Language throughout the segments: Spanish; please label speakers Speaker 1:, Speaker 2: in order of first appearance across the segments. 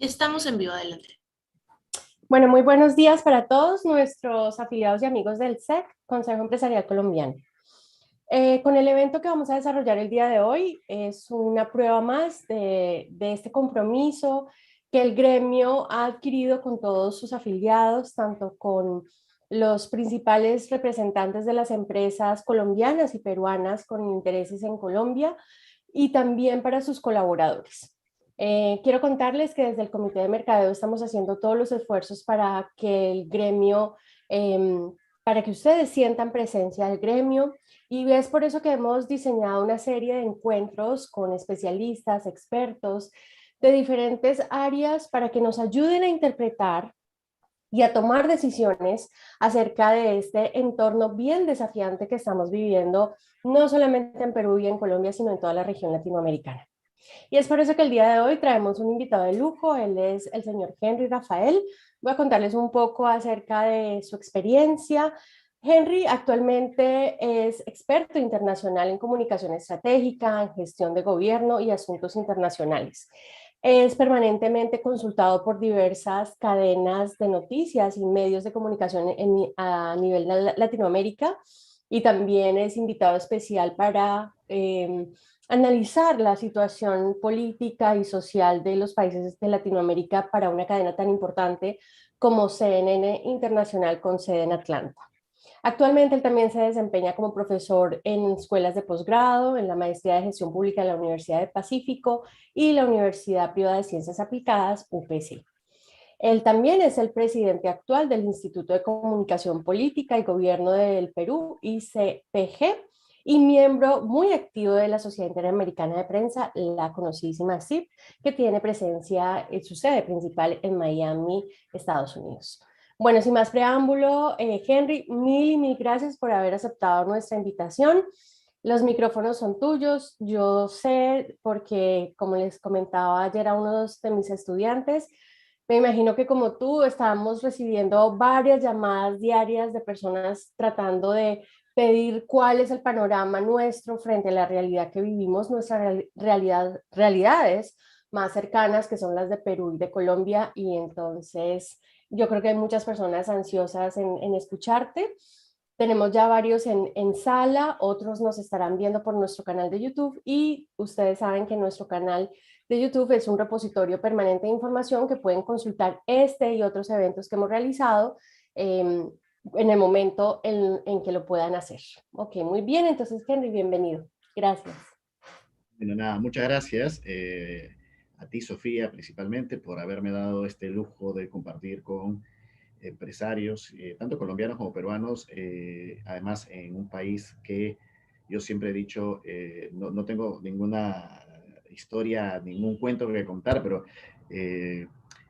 Speaker 1: Estamos en vivo, adelante.
Speaker 2: Bueno, muy buenos días para todos nuestros afiliados y amigos del SEC, Consejo Empresarial Colombiano. Con el evento que vamos a desarrollar el día de hoy, es una prueba más de este compromiso que el gremio ha adquirido con todos sus afiliados, tanto con los principales representantes de las empresas colombianas y peruanas con intereses en Colombia y también para sus colaboradores. Quiero contarles que desde el Comité de Mercadeo estamos haciendo todos los esfuerzos para que el gremio, para que ustedes sientan presencia del gremio, y es por eso que hemos diseñado una serie de encuentros con especialistas, expertos de diferentes áreas para que nos ayuden a interpretar y a tomar decisiones acerca de este entorno bien desafiante que estamos viviendo, no solamente en Perú y en Colombia, sino en toda la región latinoamericana. Y es por eso que el día de hoy traemos un invitado de lujo, él es el señor Henry Rafael. Voy a contarles un poco acerca de su experiencia. Henry actualmente es experto internacional en comunicación estratégica, en gestión de gobierno y asuntos internacionales. Es permanentemente consultado por diversas cadenas de noticias y medios de comunicación a nivel de Latinoamérica, y también es invitado especial para analizar la situación política y social de los países de Latinoamérica para una cadena tan importante como CNN Internacional con sede en Atlanta. Actualmente él también se desempeña como profesor en escuelas de posgrado, en la maestría de gestión pública en la Universidad del Pacífico y la Universidad Privada de Ciencias Aplicadas, UPC. Él también es el presidente actual del Instituto de Comunicación Política y Gobierno del Perú, ICPG, y miembro muy activo de la Sociedad Interamericana de Prensa, la conocidísima SIP, que tiene presencia en su sede principal en Miami, Estados Unidos. Bueno, sin más preámbulo, Henry, mil gracias por haber aceptado nuestra invitación. Los micrófonos son tuyos. Yo sé, porque como les comentaba ayer a uno de mis estudiantes, me imagino que como tú estábamos recibiendo varias llamadas diarias de personas tratando de pedir cuál es el panorama nuestro frente a la realidad que vivimos, nuestras realidades más cercanas, que son las de Perú y de Colombia, y entonces yo creo que hay muchas personas ansiosas en escucharte. Tenemos ya varios en sala, otros nos estarán viendo por nuestro canal de YouTube, y ustedes saben que nuestro canal de YouTube es un repositorio permanente de información que pueden consultar este y otros eventos que hemos realizado en el momento en que lo puedan hacer. Ok, muy bien, entonces Henry, bienvenido. Gracias.
Speaker 3: Bueno, nada, muchas gracias a ti, Sofía, principalmente por haberme dado este lujo de compartir con empresarios, tanto colombianos como peruanos, además en un país que yo siempre he dicho, no tengo ninguna historia, ningún cuento que contar, pero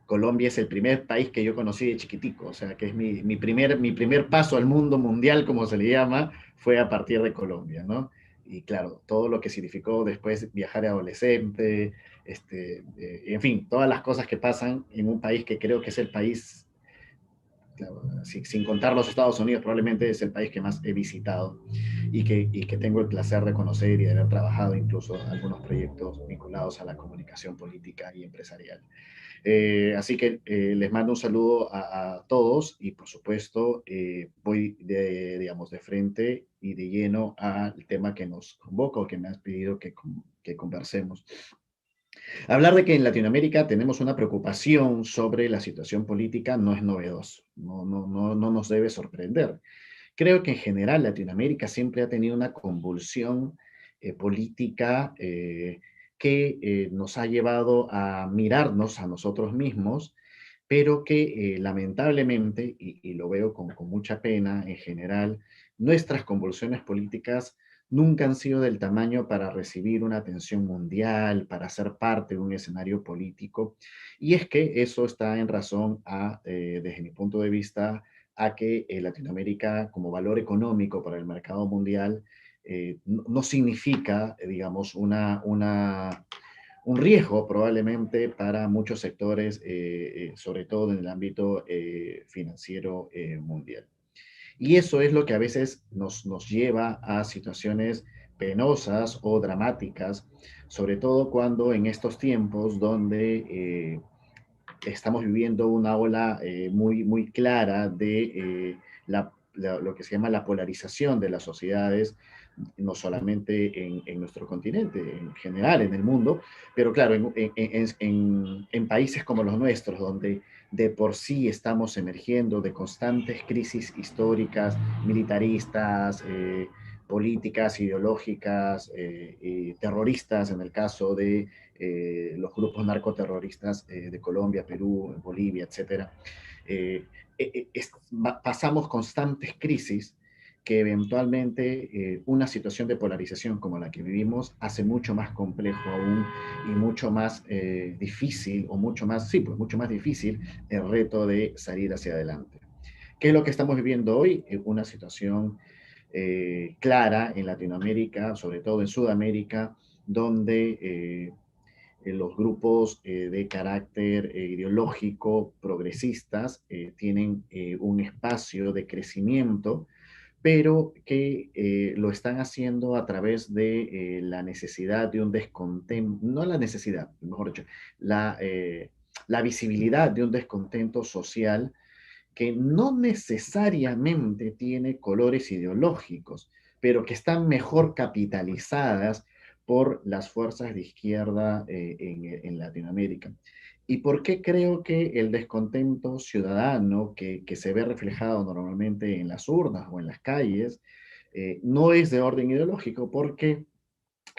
Speaker 3: Colombia es el primer país que yo conocí de chiquitico, o sea, que es mi primer paso al mundo mundial, como se le llama, fue a partir de Colombia, ¿no? Y claro, todo lo que significó después viajar de adolescente, en fin, todas las cosas que pasan en un país que creo que es el país, claro, sin contar los Estados Unidos, probablemente es el país que más he visitado y que tengo el placer de conocer y de haber trabajado incluso algunos proyectos vinculados a la comunicación política y empresarial. Así que les mando un saludo a todos y por supuesto voy digamos, de frente y de lleno al tema que nos convoca o que me has pedido que conversemos. Hablar de que en Latinoamérica tenemos una preocupación sobre la situación política no es novedoso, no nos debe sorprender. Creo que en general Latinoamérica siempre ha tenido una convulsión política que nos ha llevado a mirarnos a nosotros mismos, pero que lamentablemente, y lo veo con mucha pena en general, nuestras convulsiones políticas nunca han sido del tamaño para recibir una atención mundial, para ser parte de un escenario político. Y es que eso está en razón desde mi punto de vista, a que Latinoamérica como valor económico para el mercado mundial no significa, digamos, un riesgo probablemente para muchos sectores, sobre todo en el ámbito financiero mundial. Y eso es lo que a veces nos lleva a situaciones penosas o dramáticas, sobre todo cuando en estos tiempos donde estamos viviendo una ola muy clara de lo que se llama la polarización de las sociedades, no solamente en nuestro continente, en general en el mundo, pero claro, en países como los nuestros, donde de por sí estamos emergiendo de constantes crisis históricas, militaristas, políticas, ideológicas, terroristas, en el caso de los grupos narcoterroristas de Colombia, Perú, Bolivia, etcétera. Eh, Pasamos constantes crisis que eventualmente una situación de polarización como la que vivimos hace mucho más complejo aún y mucho más difícil, o mucho más, sí, pues mucho más difícil el reto de salir hacia adelante. ¿Qué es lo que estamos viviendo hoy? Una situación clara en Latinoamérica, sobre todo en Sudamérica, donde los grupos de carácter ideológico progresistas tienen un espacio de crecimiento, pero que lo están haciendo a través de la necesidad de un descontento, no la necesidad, mejor dicho, la visibilidad de un descontento social que no necesariamente tiene colores ideológicos, pero que están mejor capitalizadas por las fuerzas de izquierda en Latinoamérica. ¿Y por qué creo que el descontento ciudadano que se ve reflejado normalmente en las urnas o en las calles no es de orden ideológico? Porque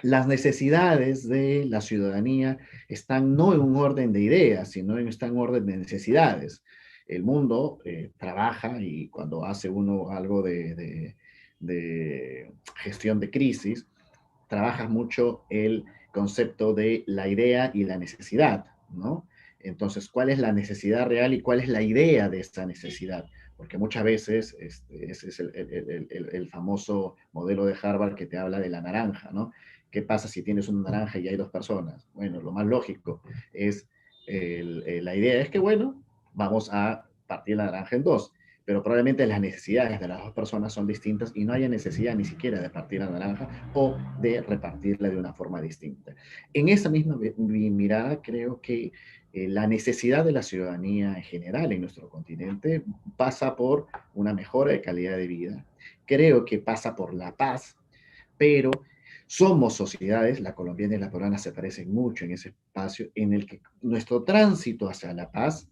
Speaker 3: las necesidades de la ciudadanía están no en un orden de ideas, sino están en un orden de necesidades. El mundo trabaja, y cuando hace uno algo de gestión de crisis, trabaja mucho el concepto de la idea y la necesidad, ¿no? Entonces, ¿cuál es la necesidad real y cuál es la idea de esta necesidad? Porque muchas veces ese es el famoso modelo de Harvard que te habla de la naranja, ¿no? ¿Qué pasa si tienes una naranja y hay dos personas? Bueno, lo más lógico es, la idea es que, bueno, vamos a partir la naranja en dos, pero probablemente las necesidades de las dos personas son distintas y no haya necesidad ni siquiera de partir la naranja o de repartirla de una forma distinta. En esa misma mirada, creo que la necesidad de la ciudadanía en general en nuestro continente pasa por una mejora de calidad de vida. Creo que pasa por la paz, pero somos sociedades, la colombiana y la peruana se parecen mucho en ese espacio, en el que nuestro tránsito hacia la paz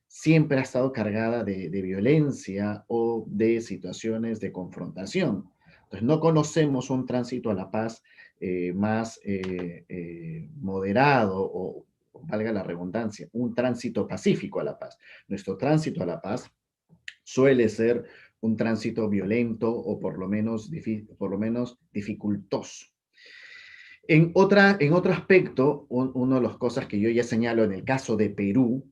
Speaker 3: siempre ha estado cargada de violencia o de situaciones de confrontación. Entonces, no conocemos un tránsito a la paz más moderado o, valga la redundancia, un tránsito pacífico a la paz. Nuestro tránsito a la paz suele ser un tránsito violento o por lo menos dificultoso. En otro aspecto, una de las cosas que yo ya señalo en el caso de Perú,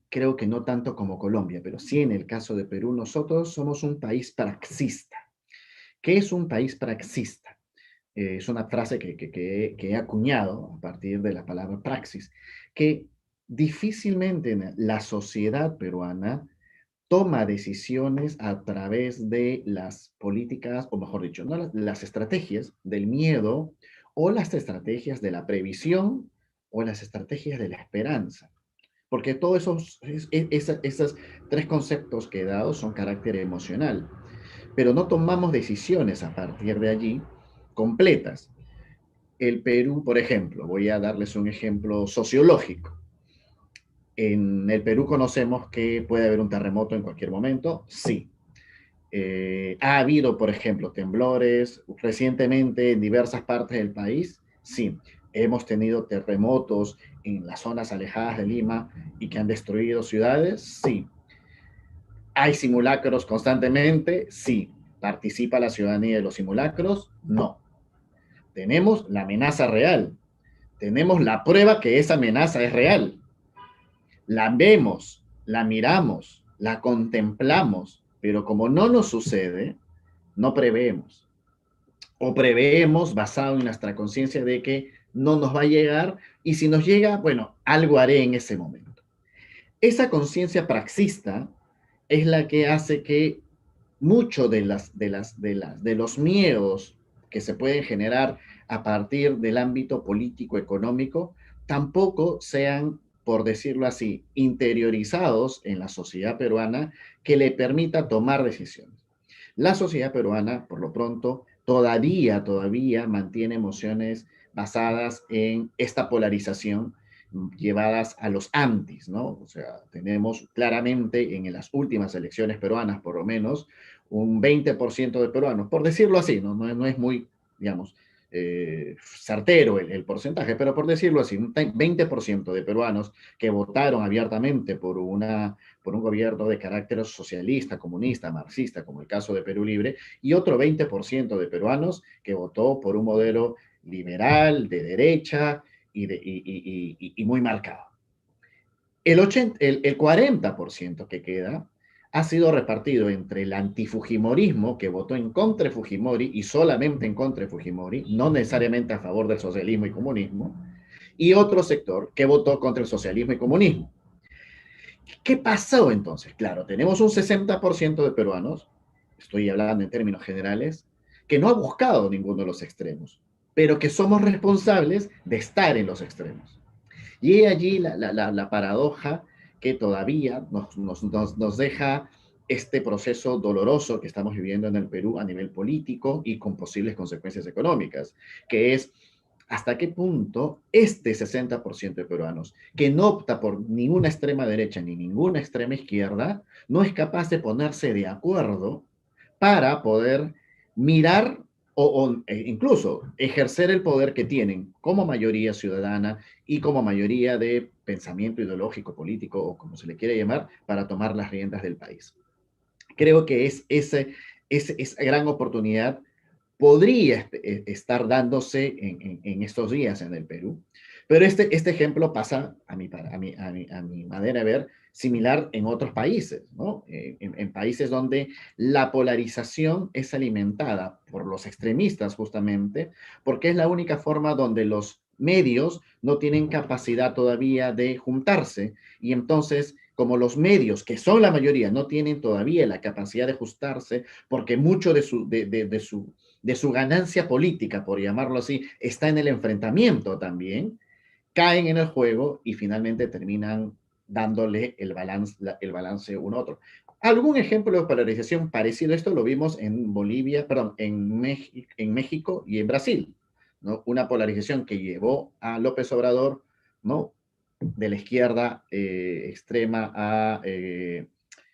Speaker 3: creo que no tanto como Colombia, pero sí en el caso de Perú, nosotros somos un país praxista. ¿Qué es un país praxista? Es una frase que he acuñado a partir de la palabra praxis, que difícilmente la sociedad peruana toma decisiones a través de las políticas, o mejor dicho, no las estrategias del miedo o las estrategias de la previsión o las estrategias de la esperanza. Porque todos esos tres conceptos que he dado son carácter emocional, pero no tomamos decisiones a partir de allí completas. El Perú, por ejemplo, voy a darles un ejemplo sociológico. En el Perú conocemos que puede haber un terremoto en cualquier momento, sí. ¿Ha habido, por ejemplo, temblores recientemente en diversas partes del país? Sí. ¿Hemos tenido terremotos en las zonas alejadas de Lima y que han destruido ciudades? Sí. ¿Hay simulacros constantemente? Sí. ¿Participa la ciudadanía de los simulacros? No. Tenemos la amenaza real. Tenemos la prueba que esa amenaza es real. La vemos, la miramos, la contemplamos, pero como no nos sucede, no preveemos. O preveemos basado en nuestra conciencia de que no nos va a llegar, y si nos llega, bueno, algo haré en ese momento. Esa conciencia praxista es la que hace que mucho de los miedos que se pueden generar a partir del ámbito político económico tampoco sean por decirlo así, interiorizados en la sociedad peruana que le permita tomar decisiones. La sociedad peruana, por lo pronto, todavía mantiene emociones basadas en esta polarización llevadas a los antis, ¿no? O sea, tenemos claramente en las últimas elecciones peruanas, por lo menos, un 20% de peruanos, por decirlo así, no es muy, digamos, certero el porcentaje, pero por decirlo así, un 20% de peruanos que votaron abiertamente por un gobierno de carácter socialista, comunista, marxista, como el caso de Perú Libre, y otro 20% de peruanos que votó por un modelo liberal, de derecha y muy marcado. El 40% que queda ha sido repartido entre el antifujimorismo, que votó en contra de Fujimori y solamente en contra de Fujimori, no necesariamente a favor del socialismo y comunismo, y otro sector que votó contra el socialismo y comunismo. ¿Qué pasó entonces? Claro, tenemos un 60% de peruanos, estoy hablando en términos generales, que no ha buscado ninguno de los extremos, pero que somos responsables de estar en los extremos. Y allí la paradoja que todavía nos deja este proceso doloroso que estamos viviendo en el Perú a nivel político y con posibles consecuencias económicas, que es hasta qué punto este 60% de peruanos que no opta por ninguna extrema derecha ni ninguna extrema izquierda, no es capaz de ponerse de acuerdo para poder mirar incluso ejercer el poder que tienen como mayoría ciudadana y como mayoría de pensamiento ideológico, político o como se le quiere llamar, para tomar las riendas del país. Creo que esa gran oportunidad podría estar dándose en estos días en el Perú, pero este ejemplo pasa, a mi manera de ver, similar en otros países, ¿no? En países donde la polarización es alimentada por los extremistas justamente, porque es la única forma donde los medios no tienen capacidad todavía de juntarse y entonces como los medios, que son la mayoría, no tienen todavía la capacidad de ajustarse, porque mucho de su ganancia política, por llamarlo así, está en el enfrentamiento también, caen en el juego y finalmente terminan dándole el balance uno a otro. Algún ejemplo de polarización parecido a esto lo vimos en Bolivia, perdón, en México y en Brasil, ¿no? Una polarización que llevó a López Obrador, ¿no? De la izquierda extrema a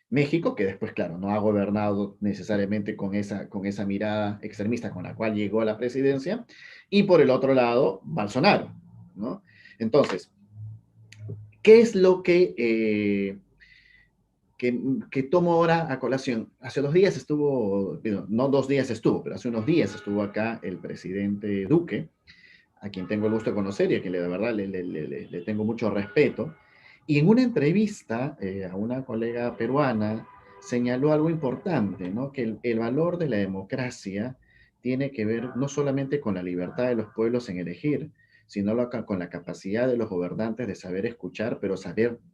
Speaker 3: México, que después, claro, no ha gobernado necesariamente con esa mirada extremista con la cual llegó a la presidencia, y por el otro lado, Bolsonaro, ¿no? Entonces, ¿qué es lo que tomo ahora a colación? Hace 2 días estuvo, no 2 días estuvo, pero hace unos días estuvo acá el presidente Duque, a quien tengo el gusto de conocer y a quien de verdad le tengo mucho respeto. Y en una entrevista a una colega peruana señaló algo importante, ¿no? Que el valor de la democracia tiene que ver no solamente con la libertad de los pueblos en elegir, sino con la capacidad de los gobernantes de saber escuchar, pero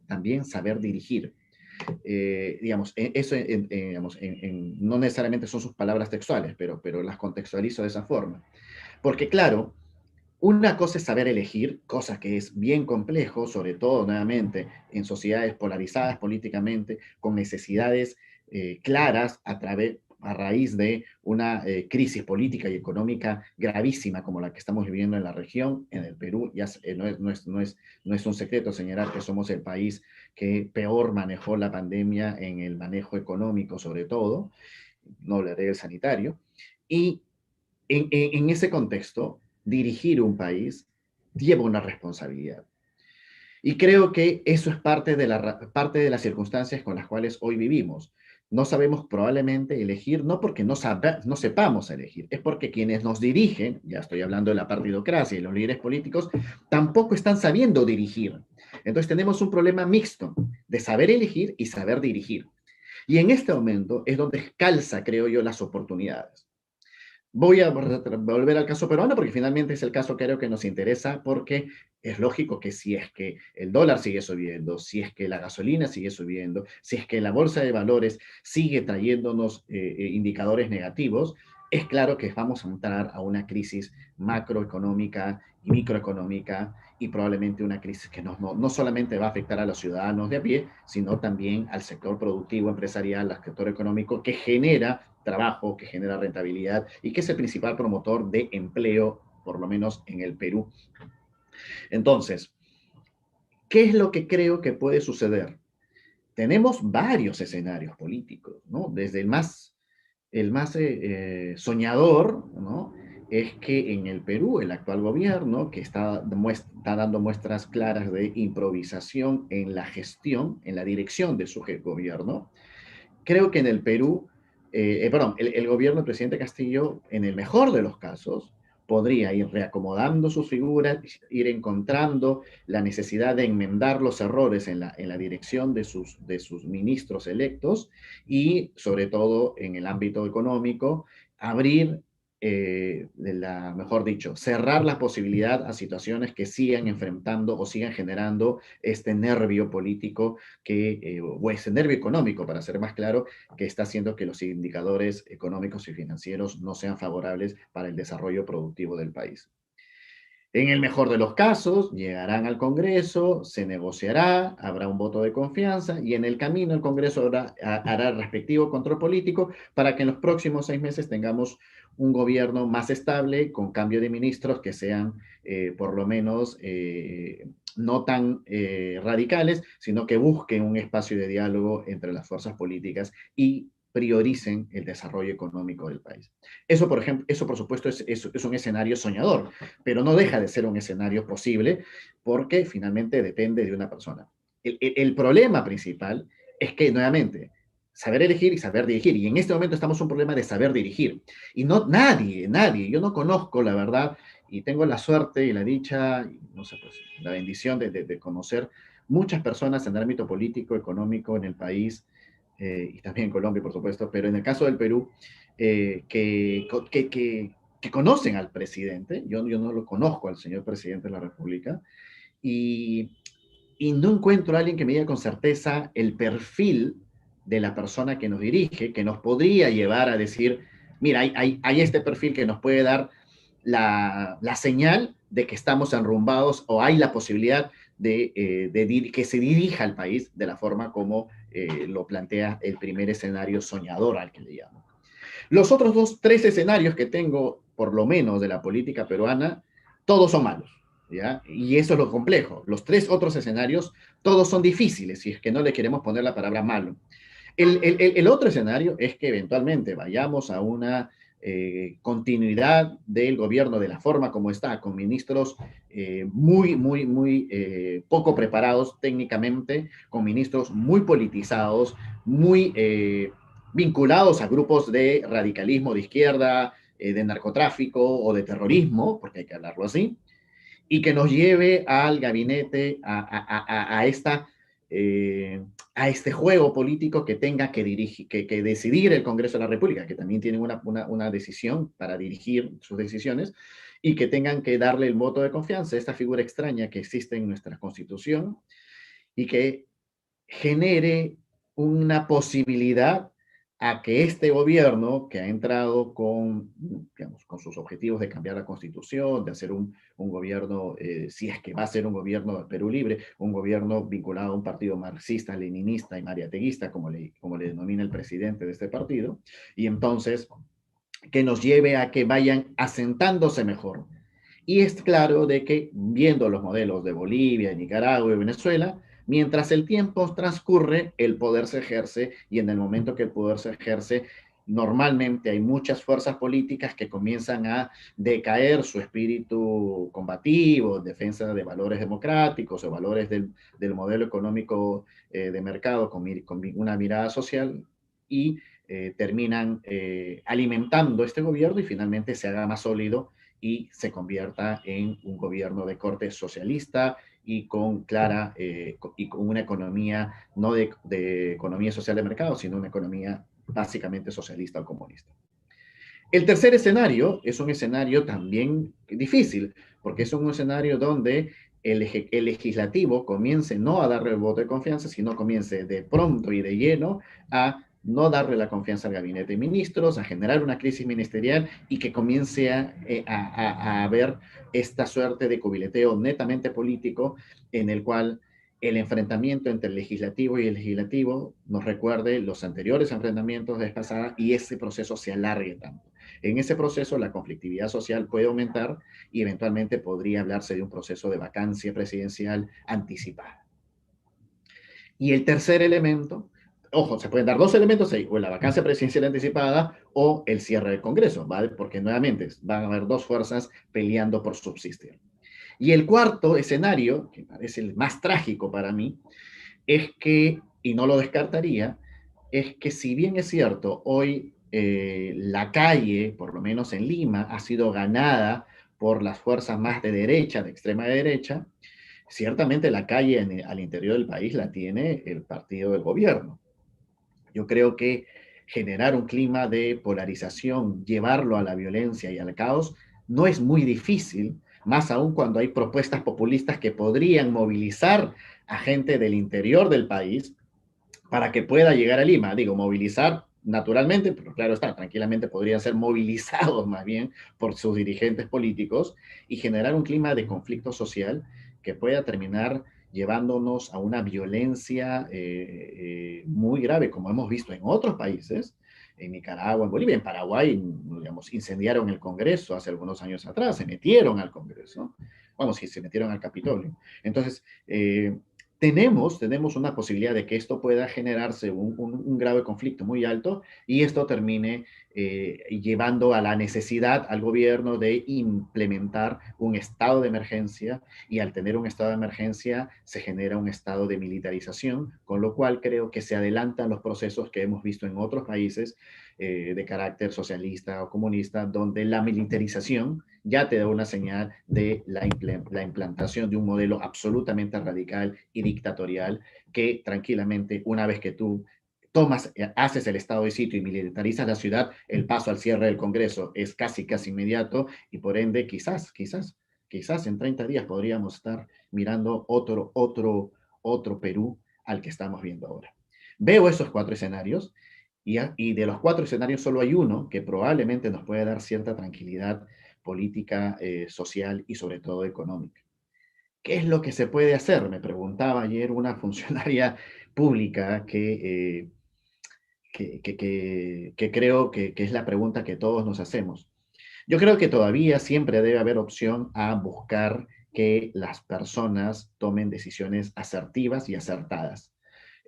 Speaker 3: también saber dirigir. Digamos, eso digamos, no necesariamente son sus palabras textuales, pero las contextualizo de esa forma. Porque claro, una cosa es saber elegir, cosa que es bien complejo, sobre todo nuevamente en sociedades polarizadas políticamente, con necesidades claras a raíz de una crisis política y económica gravísima como la que estamos viviendo en la región, en el Perú. Ya no es un secreto señalar que somos el país que peor manejó la pandemia en el manejo económico, sobre todo, no hablaré del sanitario. Y en ese contexto, dirigir un país lleva una responsabilidad. Y creo que eso es parte de las circunstancias con las cuales hoy vivimos. No sabemos probablemente elegir, no porque no sepamos elegir, es porque quienes nos dirigen, ya estoy hablando de la partidocracia y los líderes políticos, tampoco están sabiendo dirigir. Entonces tenemos un problema mixto de saber elegir y saber dirigir. Y en este momento es donde calza, creo yo, las oportunidades. Voy a volver al caso peruano porque finalmente es el caso que creo que nos interesa porque es lógico que si es que el dólar sigue subiendo, si es que la gasolina sigue subiendo, si es que la bolsa de valores sigue trayéndonos indicadores negativos, es claro que vamos a entrar a una crisis macroeconómica y microeconómica y probablemente una crisis que no solamente va a afectar a los ciudadanos de a pie, sino también al sector productivo, empresarial, al sector económico que genera trabajo, que genera rentabilidad y que es el principal promotor de empleo, por lo menos en el Perú. Entonces, ¿qué es lo que creo que puede suceder? Tenemos varios escenarios políticos, ¿no? Desde el más soñador, ¿no? Es que en el Perú el actual gobierno, que está dando muestras claras de improvisación en la gestión, en la dirección de su gobierno, creo que en el Perú, perdón, el gobierno del presidente Castillo, en el mejor de los casos, podría ir reacomodando sus figuras, ir encontrando la necesidad de enmendar los errores en la dirección de sus ministros electos y, sobre todo, en el ámbito económico, abrir, mejor dicho, cerrar la posibilidad a situaciones que sigan enfrentando o sigan generando este nervio político o ese nervio económico, para ser más claro, que está haciendo que los indicadores económicos y financieros no sean favorables para el desarrollo productivo del país. En el mejor de los casos, llegarán al Congreso, se negociará, habrá un voto de confianza y en el camino el Congreso hará el respectivo control político para que en los próximos 6 meses tengamos un gobierno más estable, con cambio de ministros que sean por lo menos no tan radicales, sino que busquen un espacio de diálogo entre las fuerzas políticas y prioricen el desarrollo económico del país. Eso, por ejemplo, eso por supuesto es un escenario soñador, pero no deja de ser un escenario posible porque finalmente depende de una persona. El problema principal es que, nuevamente, saber elegir y saber dirigir. Y en este momento estamos en un problema de saber dirigir. Y no nadie, yo no conozco la verdad y tengo la suerte y la dicha, no sé, pues la bendición de conocer muchas personas en el ámbito político, económico en el país y también en Colombia, por supuesto, pero en el caso del Perú, que conocen al presidente, yo no lo conozco al señor presidente de la República, y, y no encuentro a alguien que me diga con certeza el perfil de la persona que nos dirige, que nos podría llevar a decir, mira, hay este perfil que nos puede dar la señal de que estamos enrumbados o hay la posibilidad de que se dirija al país de la forma como lo plantea el primer escenario soñador al que le llamo. Los otros tres escenarios que tengo, por lo menos de la política peruana, todos son malos, ¿ya? Y eso es lo complejo. Los tres otros escenarios, todos son difíciles, si es que no le queremos poner la palabra malo. El otro escenario es que eventualmente vayamos a una continuidad del gobierno de la forma como está, con ministros muy poco preparados técnicamente, con ministros muy politizados, muy vinculados a grupos de radicalismo de izquierda, de narcotráfico o de terrorismo, porque hay que hablarlo así, y que nos lleve al gabinete, eh, a este juego político que tenga que, dirigir, que decidir el Congreso de la República, que también tienen una decisión para dirigir sus decisiones, y que tengan que darle el voto de confianza a esta figura extraña que existe en nuestra Constitución y que genere una posibilidad a que este gobierno que ha entrado con, digamos, con sus objetivos de cambiar la constitución, de hacer un gobierno, si es que va a ser un gobierno de Perú Libre, un gobierno vinculado a un partido marxista, leninista y mariateguista, como le denomina el presidente de este partido, y entonces que nos lleve a que vayan asentándose mejor. Y es claro de que, viendo los modelos de Bolivia, Nicaragua y Venezuela, mientras el tiempo transcurre, el poder se ejerce y en el momento que el poder se ejerce, normalmente hay muchas fuerzas políticas que comienzan a decaer su espíritu combativo, defensa de valores democráticos o valores del modelo económico de mercado con una mirada social y terminan alimentando este gobierno y finalmente se haga más sólido y se convierta en un gobierno de corte socialista y con una economía, no de economía social de mercado, sino una economía básicamente socialista o comunista. El tercer escenario es un escenario también difícil, porque es un escenario donde el legislativo comience no a darle el voto de confianza, sino comience de pronto y de lleno a no darle la confianza al gabinete de ministros, a generar una crisis ministerial y que comience a haber esta suerte de cubileteo netamente político en el cual el enfrentamiento entre el legislativo y el legislativo nos recuerde los anteriores enfrentamientos de vez pasada y ese proceso se alargue tanto. En ese proceso la conflictividad social puede aumentar y eventualmente podría hablarse de un proceso de vacancia presidencial anticipada. Y el tercer elemento, ojo, se pueden dar dos elementos ahí, o la vacancia presidencial anticipada o el cierre del Congreso, ¿vale? Porque nuevamente van a haber dos fuerzas peleando por subsistir. Y el cuarto escenario, que parece el más trágico para mí, es que, y no lo descartaría, es que si bien es cierto, hoy la calle, por lo menos en Lima, ha sido ganada por las fuerzas más de derecha, de extrema derecha, ciertamente la calle al interior del país la tiene el partido del gobierno. Yo creo que generar un clima de polarización, llevarlo a la violencia y al caos, no es muy difícil, más aún cuando hay propuestas populistas que podrían movilizar a gente del interior del país para que pueda llegar a Lima. Digo, movilizar naturalmente, pero claro está, tranquilamente podrían ser movilizados más bien por sus dirigentes políticos y generar un clima de conflicto social que pueda terminar llevándonos a una violencia muy grave, como hemos visto en otros países, en Nicaragua, en Bolivia, en Paraguay, digamos, incendiaron el Congreso hace algunos años atrás, se metieron al Congreso, vamos, sí, se metieron al Capitolio. Entonces, tenemos una posibilidad de que esto pueda generarse un grave conflicto muy alto y esto termine llevando a la necesidad al gobierno de implementar un estado de emergencia y al tener un estado de emergencia se genera un estado de militarización, con lo cual creo que se adelantan los procesos que hemos visto en otros países de carácter socialista o comunista, donde la militarización ya te da una señal de la implantación de un modelo absolutamente radical y dictatorial que tranquilamente, una vez que tú haces el estado de sitio y militarizas la ciudad, el paso al cierre del Congreso es casi inmediato y por ende quizás en 30 días podríamos estar mirando otro Perú al que estamos viendo ahora. Veo esos cuatro escenarios y de los cuatro escenarios solo hay uno que probablemente nos puede dar cierta tranquilidad política, social y sobre todo económica. ¿Qué es lo que se puede hacer? Me preguntaba ayer una funcionaria pública que creo que es la pregunta que todos nos hacemos. Yo creo que todavía siempre debe haber opción a buscar que las personas tomen decisiones asertivas y acertadas.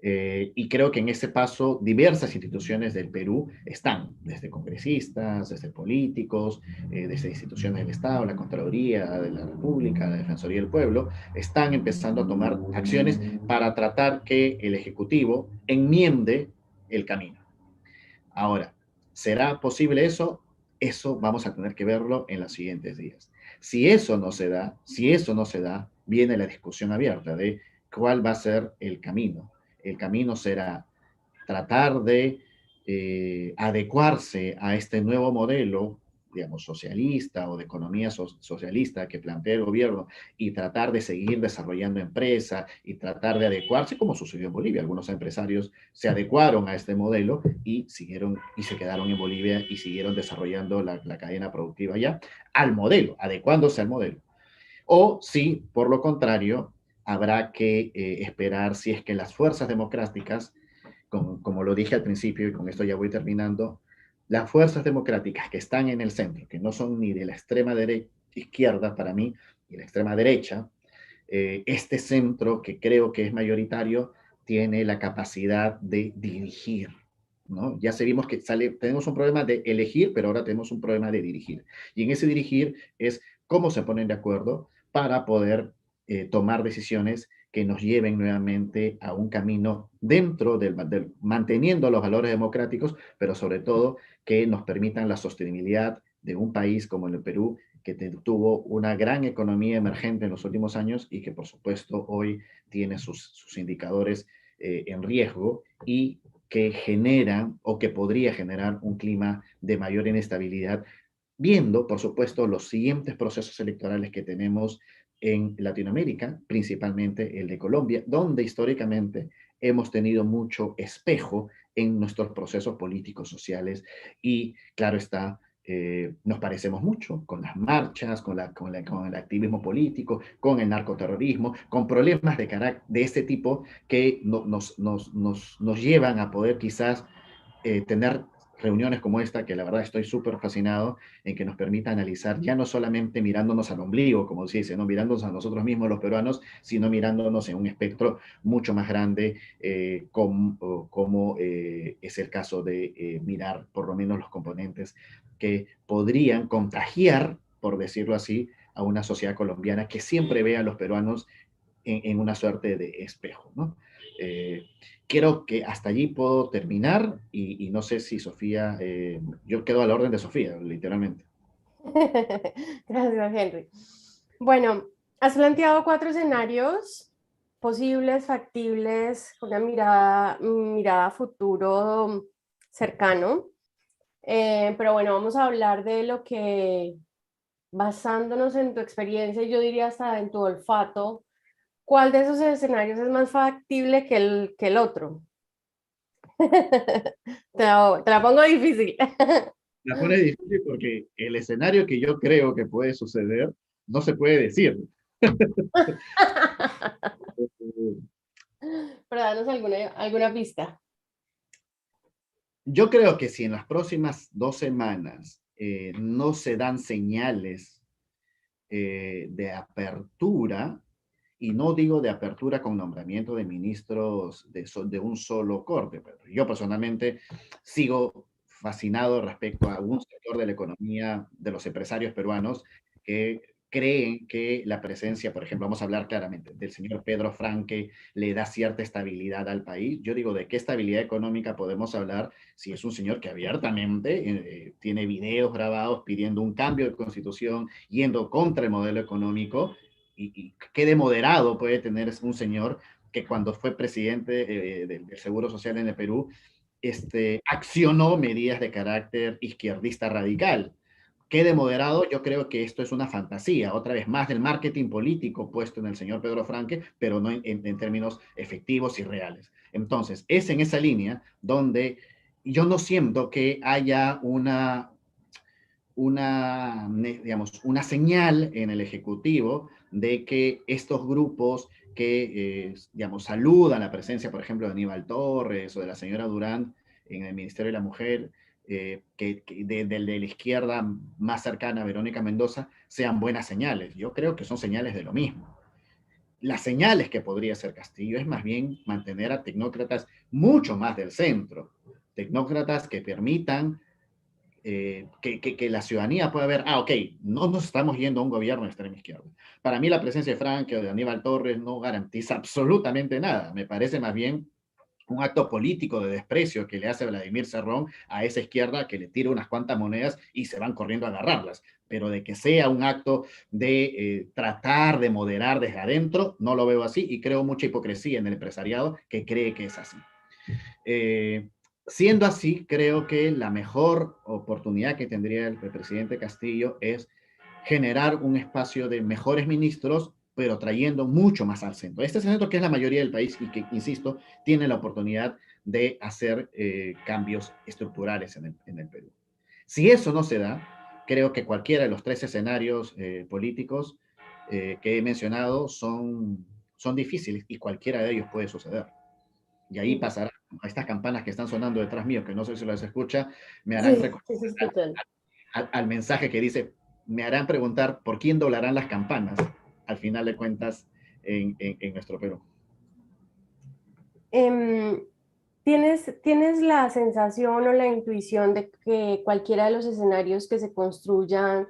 Speaker 3: Y creo que en ese paso diversas instituciones del Perú están, desde congresistas, desde políticos, desde instituciones del Estado, la Contraloría de la República, la Defensoría del Pueblo, están empezando a tomar acciones para tratar que el Ejecutivo enmiende el camino. Ahora, ¿será posible eso? Eso vamos a tener que verlo en los siguientes días. Si eso no se da, viene la discusión abierta de cuál va a ser el camino. El camino será tratar de adecuarse a este nuevo modelo, digamos, socialista o de economía socialista que plantea el gobierno y tratar de seguir desarrollando empresas y tratar de adecuarse, como sucedió en Bolivia. Algunos empresarios se adecuaron a este modelo y siguieron y se quedaron en Bolivia y siguieron desarrollando la cadena productiva allá al modelo, adecuándose al modelo. O si, por lo contrario, habrá que esperar si es que las fuerzas democráticas como lo dije al principio, y con esto ya voy terminando, las fuerzas democráticas que están en el centro, que no son ni de la extrema izquierda para mí, ni la extrema derecha, este centro que creo que es mayoritario, tiene la capacidad de dirigir. ¿No? Ya sabemos que tenemos un problema de elegir, pero ahora tenemos un problema de dirigir. Y en ese dirigir es cómo se ponen de acuerdo para poder tomar decisiones que nos lleven nuevamente a un camino dentro manteniendo los valores democráticos, pero sobre todo que nos permitan la sostenibilidad de un país como el Perú, que tuvo una gran economía emergente en los últimos años y que por supuesto hoy tiene sus indicadores en riesgo y que generan o que podría generar un clima de mayor inestabilidad, viendo, por supuesto, los siguientes procesos electorales que tenemos en Latinoamérica, principalmente el de Colombia, donde históricamente hemos tenido mucho espejo en nuestros procesos políticos, sociales, y claro está, nos parecemos mucho con las marchas, con el activismo político, con el narcoterrorismo, con problemas de este tipo que nos llevan a poder quizás tener reuniones como esta, que la verdad estoy súper fascinado en que nos permita analizar, ya no solamente mirándonos al ombligo, como se dice, no mirándonos a nosotros mismos los peruanos, sino mirándonos en un espectro mucho más grande, como es el caso de mirar por lo menos los componentes que podrían contagiar, por decirlo así, a una sociedad colombiana que siempre ve a los peruanos en una suerte de espejo, ¿no? Eh, Creo que hasta allí puedo terminar y no sé si Sofía, yo quedo a la orden de Sofía, literalmente.
Speaker 2: Gracias, Henry. Bueno, has planteado cuatro escenarios posibles, factibles, una mirada a futuro cercano. Pero bueno, vamos a hablar de lo que, basándonos en tu experiencia, yo diría hasta en tu olfato, ¿cuál de esos escenarios es más factible que el otro? Te la pongo difícil.
Speaker 3: La pone difícil porque el escenario que yo creo que puede suceder no se puede decir.
Speaker 2: Pero danos alguna pista.
Speaker 3: Yo creo que si en las próximas 2 semanas no se dan señales de apertura, y no digo de apertura con nombramiento de ministros de un solo corte, pero yo personalmente sigo fascinado respecto a un sector de la economía de los empresarios peruanos que creen que la presencia, por ejemplo, vamos a hablar claramente del señor Pedro Franque, le da cierta estabilidad al país. Yo digo, ¿de qué estabilidad económica podemos hablar si es un señor que abiertamente tiene videos grabados pidiendo un cambio de constitución, yendo contra el modelo económico? Y qué de moderado puede tener un señor que cuando fue presidente del Seguro Social en el Perú, accionó medidas de carácter izquierdista radical. ¿Qué de moderado? Yo creo que esto es una fantasía, otra vez más del marketing político puesto en el señor Pedro Franque, pero no en términos efectivos y reales. Entonces, es en esa línea donde yo no siento que haya digamos, una señal en el Ejecutivo de que estos grupos que, digamos, saludan la presencia, por ejemplo, de Aníbal Torres o de la señora Durán en el Ministerio de la Mujer, de la izquierda más cercana a Verónica Mendoza, sean buenas señales. Yo creo que son señales de lo mismo. Las señales que podría ser Castillo es más bien mantener a tecnócratas mucho más del centro, tecnócratas que permitan que la ciudadanía pueda ver, ok, no nos estamos yendo a un gobierno de extrema izquierda. Para mí la presencia de Franque o de Aníbal Torres no garantiza absolutamente nada. Me parece más bien un acto político de desprecio que le hace Vladimir Cerrón a esa izquierda que le tira unas cuantas monedas y se van corriendo a agarrarlas. Pero de que sea un acto de tratar de moderar desde adentro, no lo veo así y creo mucha hipocresía en el empresariado que cree que es así. Eh, Siendo así, creo que la mejor oportunidad que tendría el presidente Castillo es generar un espacio de mejores ministros, pero trayendo mucho más al centro. Este centro que es la mayoría del país y que, insisto, tiene la oportunidad de hacer cambios estructurales en el Perú. Si eso no se da, creo que cualquiera de los tres escenarios políticos que he mencionado son difíciles y cualquiera de ellos puede suceder. Y ahí pasará a estas campanas que están sonando detrás mío, que no sé si las escucha, me harán
Speaker 2: Sí,
Speaker 3: recordar
Speaker 2: sí se escuchan.
Speaker 3: al mensaje que dice, me harán preguntar por quién doblarán las campanas, al final de cuentas, en nuestro Perú.
Speaker 2: Em, ¿Tienes la sensación o la intuición de que cualquiera de los escenarios que se construyan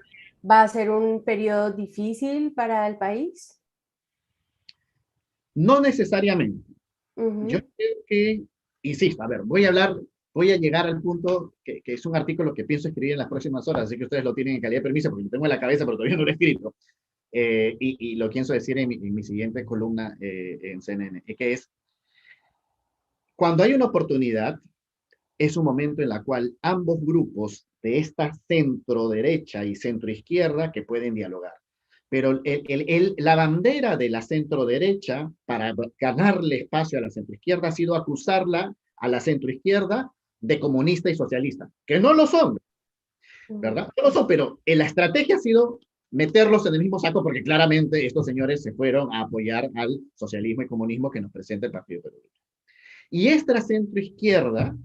Speaker 2: va a ser un periodo difícil para el país?
Speaker 3: No necesariamente. Yo
Speaker 2: Ujú.
Speaker 3: creo que, insisto, a ver, voy a llegar al punto que es un artículo que pienso escribir en las próximas horas, así que ustedes lo tienen en calidad de permiso porque lo tengo en la cabeza, pero todavía no lo he escrito. Y lo pienso decir en mi siguiente columna en CNN, que es, cuando hay una oportunidad, es un momento en el cual ambos grupos de esta centro derecha y centro izquierda que pueden dialogar. pero la bandera de la centro-derecha para ganarle espacio a la centro-izquierda ha sido acusarla a la centro-izquierda de comunista y socialista, que no lo son, ¿verdad? No lo son, pero la estrategia ha sido meterlos en el mismo saco porque claramente estos señores se fueron a apoyar al socialismo y comunismo que nos presenta el Partido Peronista. Y esta centro-izquierda,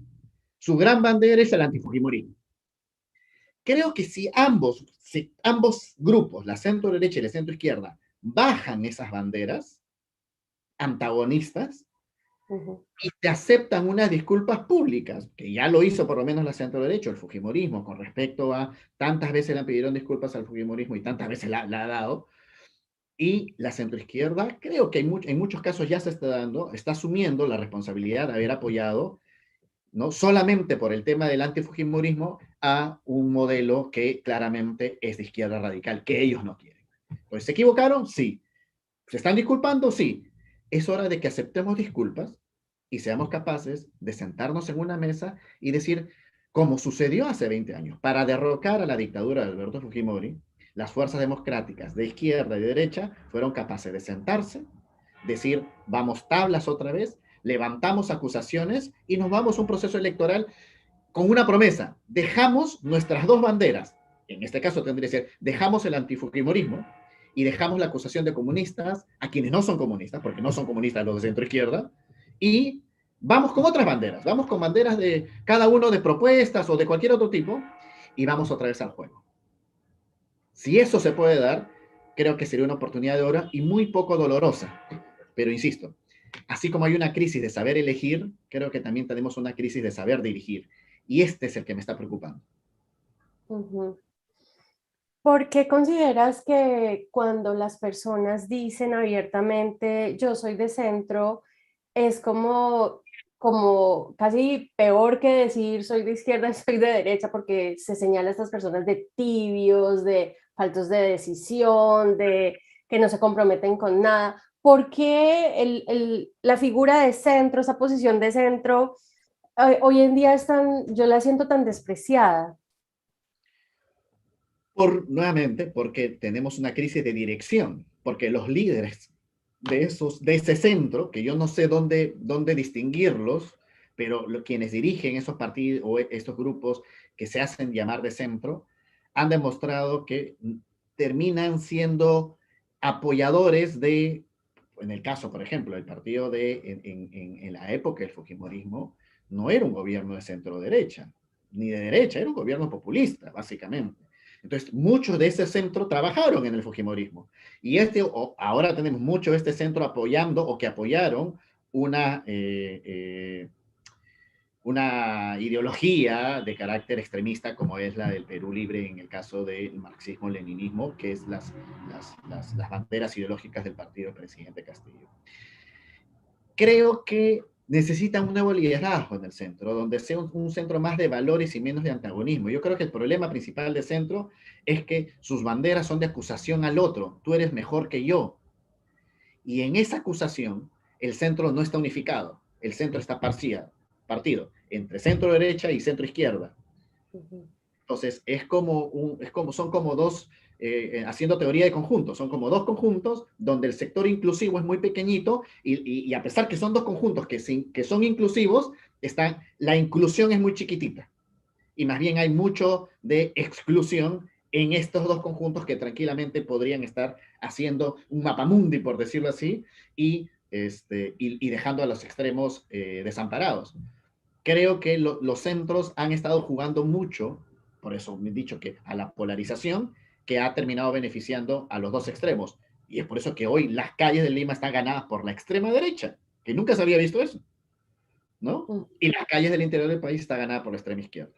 Speaker 3: su gran bandera es el antifujimorismo. Creo que si ambos grupos, la centro-derecha y la centro-izquierda, bajan esas banderas antagonistas, y te aceptan unas disculpas públicas, que ya lo hizo por lo menos la centro derecha, el fujimorismo, con respecto a tantas veces le pidieron disculpas al fujimorismo y tantas veces la ha dado, y la centroizquierda creo que en muchos casos ya se está dando, está asumiendo la responsabilidad de haber apoyado, no solamente por el tema del antifujimorismo, a un modelo que claramente es de izquierda radical, que ellos no quieren. Pues, ¿se equivocaron? Sí. ¿Se están disculpando? Sí. Es hora de que aceptemos disculpas y seamos capaces de sentarnos en una mesa y decir, como sucedió hace 20 años, para derrocar a la dictadura de Alberto Fujimori, las fuerzas democráticas de izquierda y de derecha fueron capaces de sentarse, decir, vamos tablas otra vez, levantamos acusaciones y nos vamos a un proceso electoral con una promesa. Dejamos nuestras dos banderas, en este caso tendría que ser, dejamos el antifujimorismo y dejamos la acusación de comunistas a quienes no son comunistas, porque no son comunistas los de centro izquierda, y vamos con otras banderas, vamos con banderas de cada uno de propuestas o de cualquier otro tipo, y vamos otra vez al juego. Si eso se puede dar, creo que sería una oportunidad de oro y muy poco dolorosa. Pero insisto, así como hay una crisis de saber elegir, creo que también tenemos una crisis de saber dirigir. Y este es el que me está preocupando.
Speaker 2: ¿Por qué consideras que cuando las personas dicen abiertamente yo soy de centro, es como casi peor que decir soy de izquierda y soy de derecha, porque se señala a estas personas de tibios, de faltos de decisión, de que no se comprometen con nada? ¿Por qué la figura de centro, esa posición de centro, hoy en día yo la siento tan despreciada?
Speaker 3: Nuevamente, porque tenemos una crisis de dirección, porque los líderes de ese centro, que yo no sé dónde distinguirlos, pero quienes dirigen esos partidos o estos grupos que se hacen llamar de centro, han demostrado que terminan siendo apoyadores en el caso, por ejemplo, el partido en la época del Fujimorismo, no era un gobierno de centro-derecha, ni de derecha, era un gobierno populista, básicamente. Entonces, muchos de ese centro trabajaron en el Fujimorismo. Y ahora tenemos mucho de este centro apoyando o que apoyaron una, una ideología de carácter extremista como es la del Perú Libre en el caso del marxismo-leninismo, que es las banderas ideológicas del partido del presidente Castillo. Creo que necesitan un nuevo liderazgo en el centro, donde sea un centro más de valores y menos de antagonismo. Yo creo que el problema principal del centro es que sus banderas son de acusación al otro. Tú eres mejor que yo. Y en esa acusación, el centro no está unificado. El centro está partido entre centro derecha y centro izquierda. Entonces, son como dos, haciendo teoría de conjuntos, son como dos conjuntos donde el sector inclusivo es muy pequeñito y a pesar que son dos conjuntos que son inclusivos, la inclusión es muy chiquitita. Y más bien hay mucho de exclusión en estos dos conjuntos que tranquilamente podrían estar haciendo un mapamundi, por decirlo así, y dejando a los extremos desamparados. Creo que los centros han estado jugando mucho, por eso me he dicho que a la polarización, que ha terminado beneficiando a los dos extremos. Y es por eso que hoy las calles de Lima están ganadas por la extrema derecha, que nunca se había visto eso, ¿no? Y las calles del interior del país están ganadas por la extrema izquierda.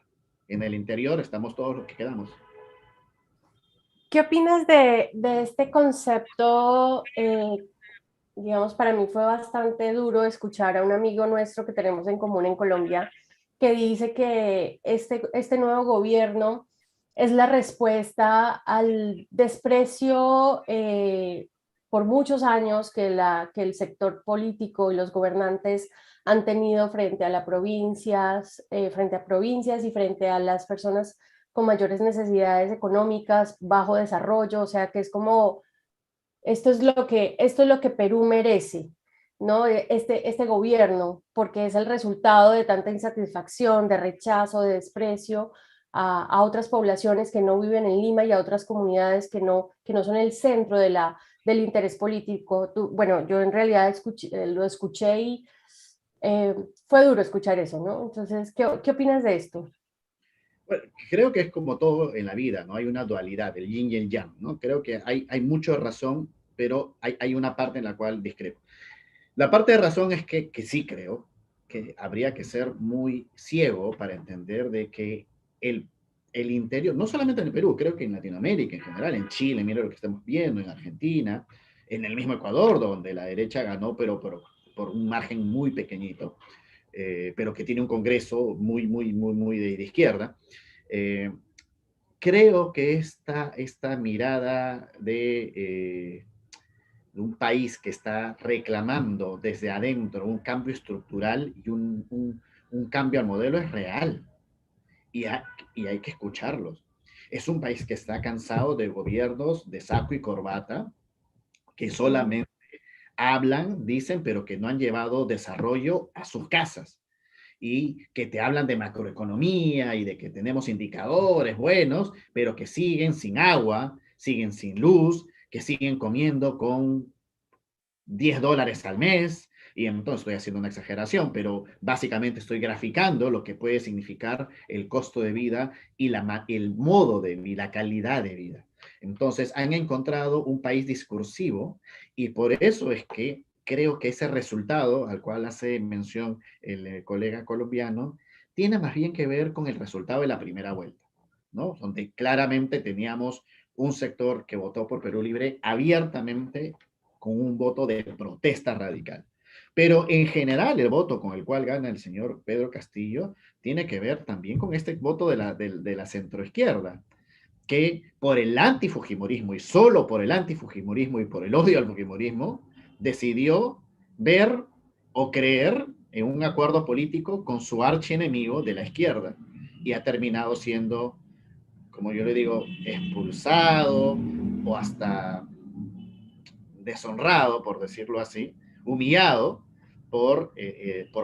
Speaker 3: En el interior estamos todos los que quedamos.
Speaker 2: ¿Qué opinas de este concepto? Digamos, para mí fue bastante duro escuchar a un amigo nuestro que tenemos en común en Colombia que dice que este nuevo gobierno es la respuesta al desprecio por muchos años que el sector político y los gobernantes han tenido frente a las provincias, frente a provincias y frente a las personas con mayores necesidades económicas, bajo desarrollo, o sea que es como esto es lo que Perú merece, ¿no? Este gobierno, porque es el resultado de tanta insatisfacción, de rechazo, de desprecio a otras poblaciones que no viven en Lima y a otras comunidades que no son el centro del interés político. Bueno, yo en realidad lo escuché y eh, fue duro escuchar eso, ¿no? Entonces, ¿qué opinas de esto?
Speaker 3: Bueno, creo que es como todo en la vida, ¿no? Hay una dualidad, el yin y el yang, ¿no? Creo que hay mucha razón, pero hay una parte en la cual discrepo. La parte de razón es que sí creo que habría que ser muy ciego para entender de que el, el interior, no solamente en el Perú, creo que en Latinoamérica en general, en Chile, mira lo que estamos viendo, en Argentina, en el mismo Ecuador, donde la derecha ganó, pero por un margen muy pequeñito, pero que tiene un Congreso muy de izquierda. Eh, Creo que esta mirada de un país que está reclamando desde adentro un cambio estructural y un cambio al modelo es real y, y hay que escucharlos. Es un país que está cansado de gobiernos de saco y corbata que
Speaker 2: Mm.
Speaker 3: solamente hablan, dicen, pero que no han llevado desarrollo a sus casas y que te hablan de macroeconomía y de que tenemos indicadores buenos, pero que siguen sin agua, siguen sin luz, que siguen comiendo con $10 al mes, y entonces estoy haciendo una exageración, pero básicamente estoy graficando lo que puede significar el costo de vida y el modo de vida, la calidad de vida. Entonces han encontrado un país discursivo y por eso es que creo que ese resultado al cual hace mención el colega colombiano tiene más bien que ver con el resultado de la primera vuelta, ¿no? Donde claramente teníamos un sector que votó por Perú Libre abiertamente con un voto de protesta radical. Pero en general el voto con el cual gana el señor Pedro Castillo tiene que ver también con este voto de la centroizquierda, que por el antifujimorismo y solo por el antifujimorismo y por el odio al fujimorismo, decidió ver o creer en un acuerdo político con su archienemigo de la izquierda y ha terminado siendo, como yo le digo, expulsado o hasta deshonrado, por decirlo así, humillado por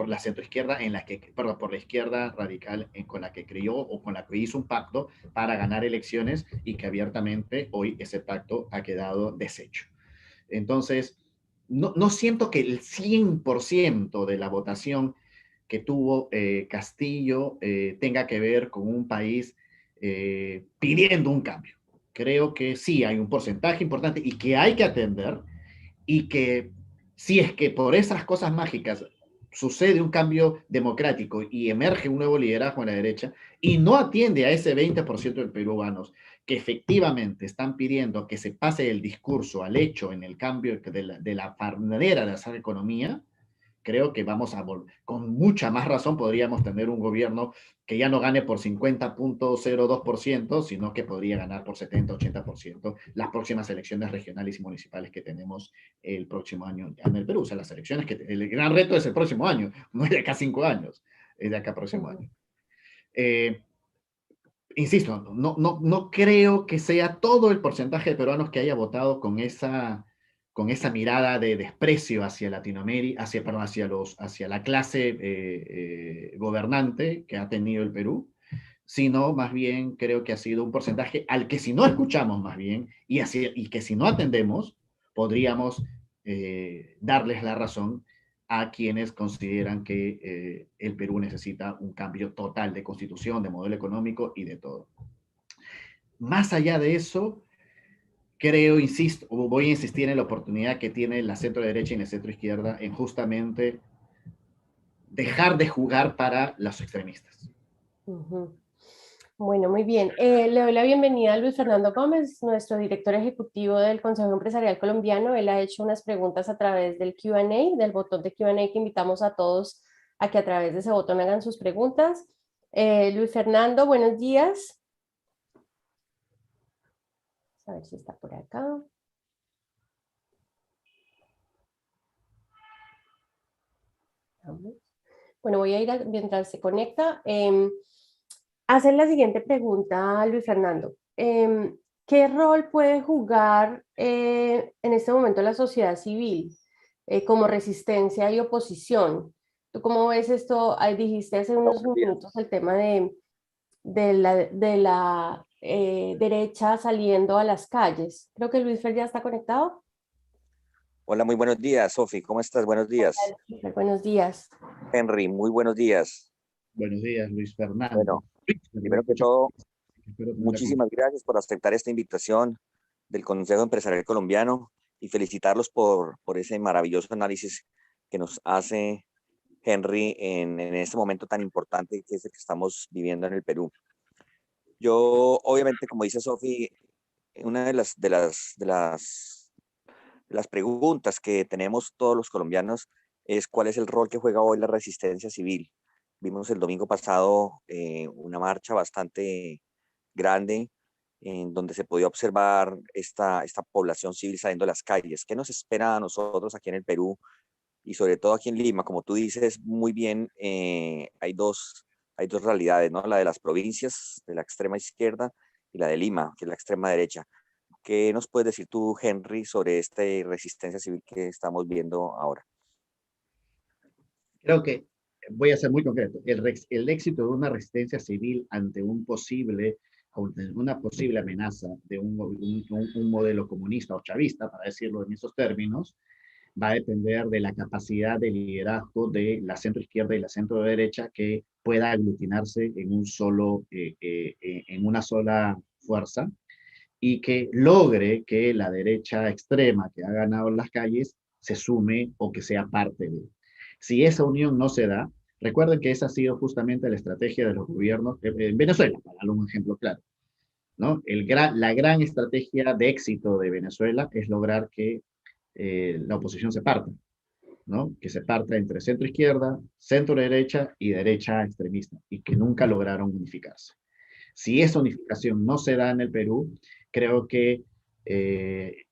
Speaker 3: la centroizquierda en la que, perdón, por la izquierda radical con la que creyó o con la que hizo un pacto para ganar elecciones y que abiertamente hoy ese pacto ha quedado deshecho. Entonces, no siento que el 100% de la votación que tuvo Castillo tenga que ver con un país pidiendo un cambio. Creo que sí hay un porcentaje importante y que hay que atender y que si es que por esas cosas mágicas sucede un cambio democrático y emerge un nuevo liderazgo en la derecha y no atiende a ese 20% de peruanos que efectivamente están pidiendo que se pase del discurso al hecho en el cambio de la manera de hacer economía, creo que vamos a, con mucha más razón podríamos tener un gobierno que ya no gane por 50.02%, sino que podría ganar por 70-80% las próximas elecciones regionales y municipales que tenemos el próximo año en el Perú. O sea, las elecciones que el gran reto es el próximo año, no es de acá 5 años, es de acá próximo año. Eh, Insisto, no creo que sea todo el porcentaje de peruanos que haya votado con esa mirada de desprecio hacia Latinoamérica, perdón, hacia la clase gobernante que ha tenido el Perú, sino más bien creo que ha sido un porcentaje al que si no escuchamos más bien y que si no atendemos, podríamos darles la razón a quienes consideran que el Perú necesita un cambio total de constitución, de modelo económico y de todo. Más allá de eso, creo, insisto, voy a insistir en la oportunidad que tiene la centro derecha y la centro izquierda en justamente dejar de jugar para los extremistas.
Speaker 2: Ujú. Bueno, muy bien. Le doy la bienvenida a Luis Fernando Gómez, nuestro director ejecutivo del Consejo Empresarial Colombiano. Él ha hecho unas preguntas a través del Q&A, del botón de Q&A que invitamos a todos a que a través de ese botón hagan sus preguntas. Luis Fernando, buenos días. A ver si está por acá. Bueno, voy a ir mientras se conecta. Hacer la siguiente pregunta, Luis Fernando. ¿qué rol puede jugar en este momento la sociedad civil como resistencia y oposición? ¿Tú cómo ves esto? Ahí dijiste hace
Speaker 1: Hola,
Speaker 2: unos
Speaker 1: buenos días.
Speaker 2: minutos el tema de la derecha saliendo a las calles. Creo que Luis Fer ya está conectado.
Speaker 1: Hola, muy buenos días, Sofi. ¿Cómo estás? Buenos días.
Speaker 2: Luis Fer, buenos días.
Speaker 1: Henry, muy buenos días.
Speaker 3: Buenos días, Luis Fernando.
Speaker 1: Bueno, primero
Speaker 3: Perdón,
Speaker 1: que todo,
Speaker 3: espero tener la
Speaker 1: muchísimas gracias por aceptar esta invitación del Consejo Empresarial Colombiano y felicitarlos por ese maravilloso análisis que nos hace Henry en este momento tan importante que es el que estamos viviendo en el Perú. Yo, obviamente, como dice Sofi, una de las preguntas que tenemos todos los colombianos es cuál es el rol que juega hoy la resistencia civil. Vimos el domingo pasado una marcha bastante grande en donde se podía observar esta población civil saliendo a las calles. ¿Qué nos espera a nosotros aquí en el Perú y sobre todo aquí en Lima? Como tú dices muy bien, hay dos realidades, ¿no? La de las provincias de la extrema izquierda y la de Lima, que es la extrema derecha. ¿Qué nos puedes decir tú, Henry, sobre esta resistencia civil que estamos viendo ahora?
Speaker 3: Creo que voy a ser muy concreto. El éxito de una resistencia civil ante una posible amenaza de un modelo comunista o chavista, para decirlo en esos términos, va a depender de la capacidad de liderazgo de la centro izquierda y la centro derecha que pueda aglutinarse en una sola fuerza y que logre que la derecha extrema que ha ganado en las calles se sume o que sea parte de. Si esa unión no se da, recuerden que esa ha sido justamente la estrategia de los gobiernos en Venezuela, para dar un ejemplo claro, ¿no? La gran estrategia de éxito de Venezuela es lograr que la oposición se parta, ¿no? Que se parta entre centro izquierda, centro derecha y derecha extremista, y que nunca lograron unificarse. Si esa unificación no se da en el Perú, creo que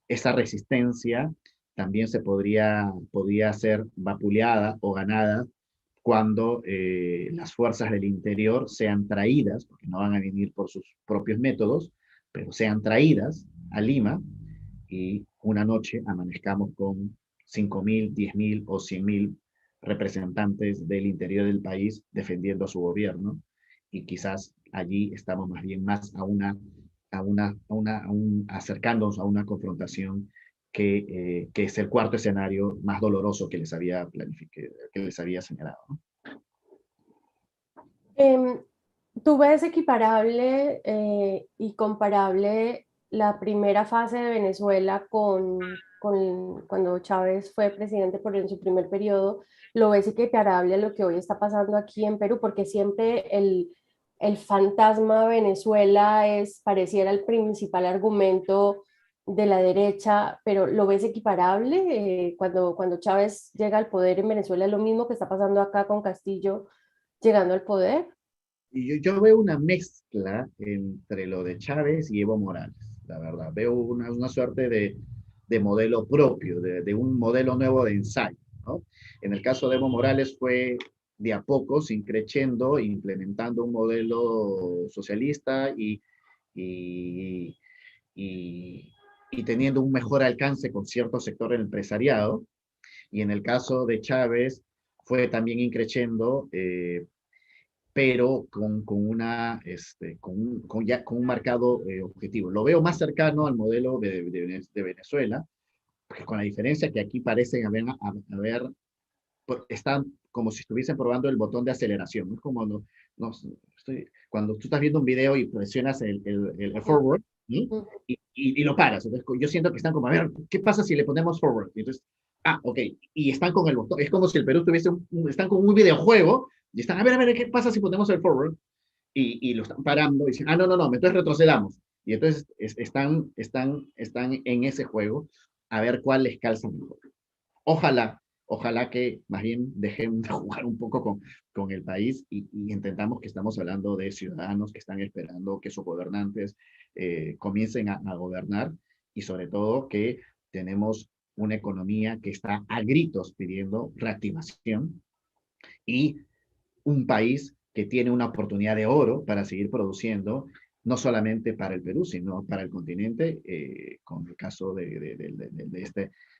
Speaker 3: esa resistencia también podría ser vapuleada o ganada cuando las fuerzas del interior sean traídas, porque no van a venir por sus propios métodos, pero sean traídas a Lima y una noche amanezcamos con 5.000, 10.000 o 100.000 representantes del interior del país defendiendo a su gobierno y quizás allí estamos más bien más acercándonos a una confrontación que es el cuarto escenario más doloroso que les había señalado, ¿no?
Speaker 2: Em, ¿Tú ves equiparable y comparable la primera fase de Venezuela con cuando Chávez fue presidente en su primer periodo? ¿Lo ves equiparable a lo que hoy está pasando aquí en Perú? Porque siempre el fantasma Venezuela pareciera el principal argumento de la derecha, pero ¿lo ves equiparable? Cuando Chávez llega al poder en Venezuela, ¿es lo mismo que está pasando acá con Castillo llegando al poder?
Speaker 3: Y yo veo una mezcla entre lo de Chávez y Evo Morales, la verdad. Veo una suerte de modelo propio, de un modelo nuevo de ensayo, ¿no? En el caso de Evo Morales fue de a poco, sin creciendo, implementando un modelo socialista y, y, y teniendo un mejor alcance con cierto sector del empresariado. Y en el caso de Chávez fue también increciendo, pero con un marcado objetivo. Lo veo más cercano al modelo de Venezuela, porque con la diferencia que aquí parecen están como si estuviesen probando el botón de aceleración. ¿No? Como no, cuando tú estás viendo un video y presionas el forward, ¿sí? Y lo paras. Entonces, yo siento que están como, a ver, ¿qué pasa si le ponemos forward? Y entonces, ok, y están con el botón. Es como si el Perú tuviese están con un videojuego y están, a ver, ¿qué pasa si ponemos el forward? Y lo están parando y dicen, no, no, no, entonces retrocedamos. Y entonces están en ese juego a ver cuál les calza mejor. Ojalá, ojalá que más bien dejen de jugar un poco con el país y intentamos que estamos hablando de ciudadanos que están esperando que sus gobernantes comiencen a gobernar y sobre todo que tenemos una economía que está a gritos pidiendo reactivación y un país que tiene una oportunidad de oro para seguir produciendo no solamente para el Perú, sino para el continente, con el caso de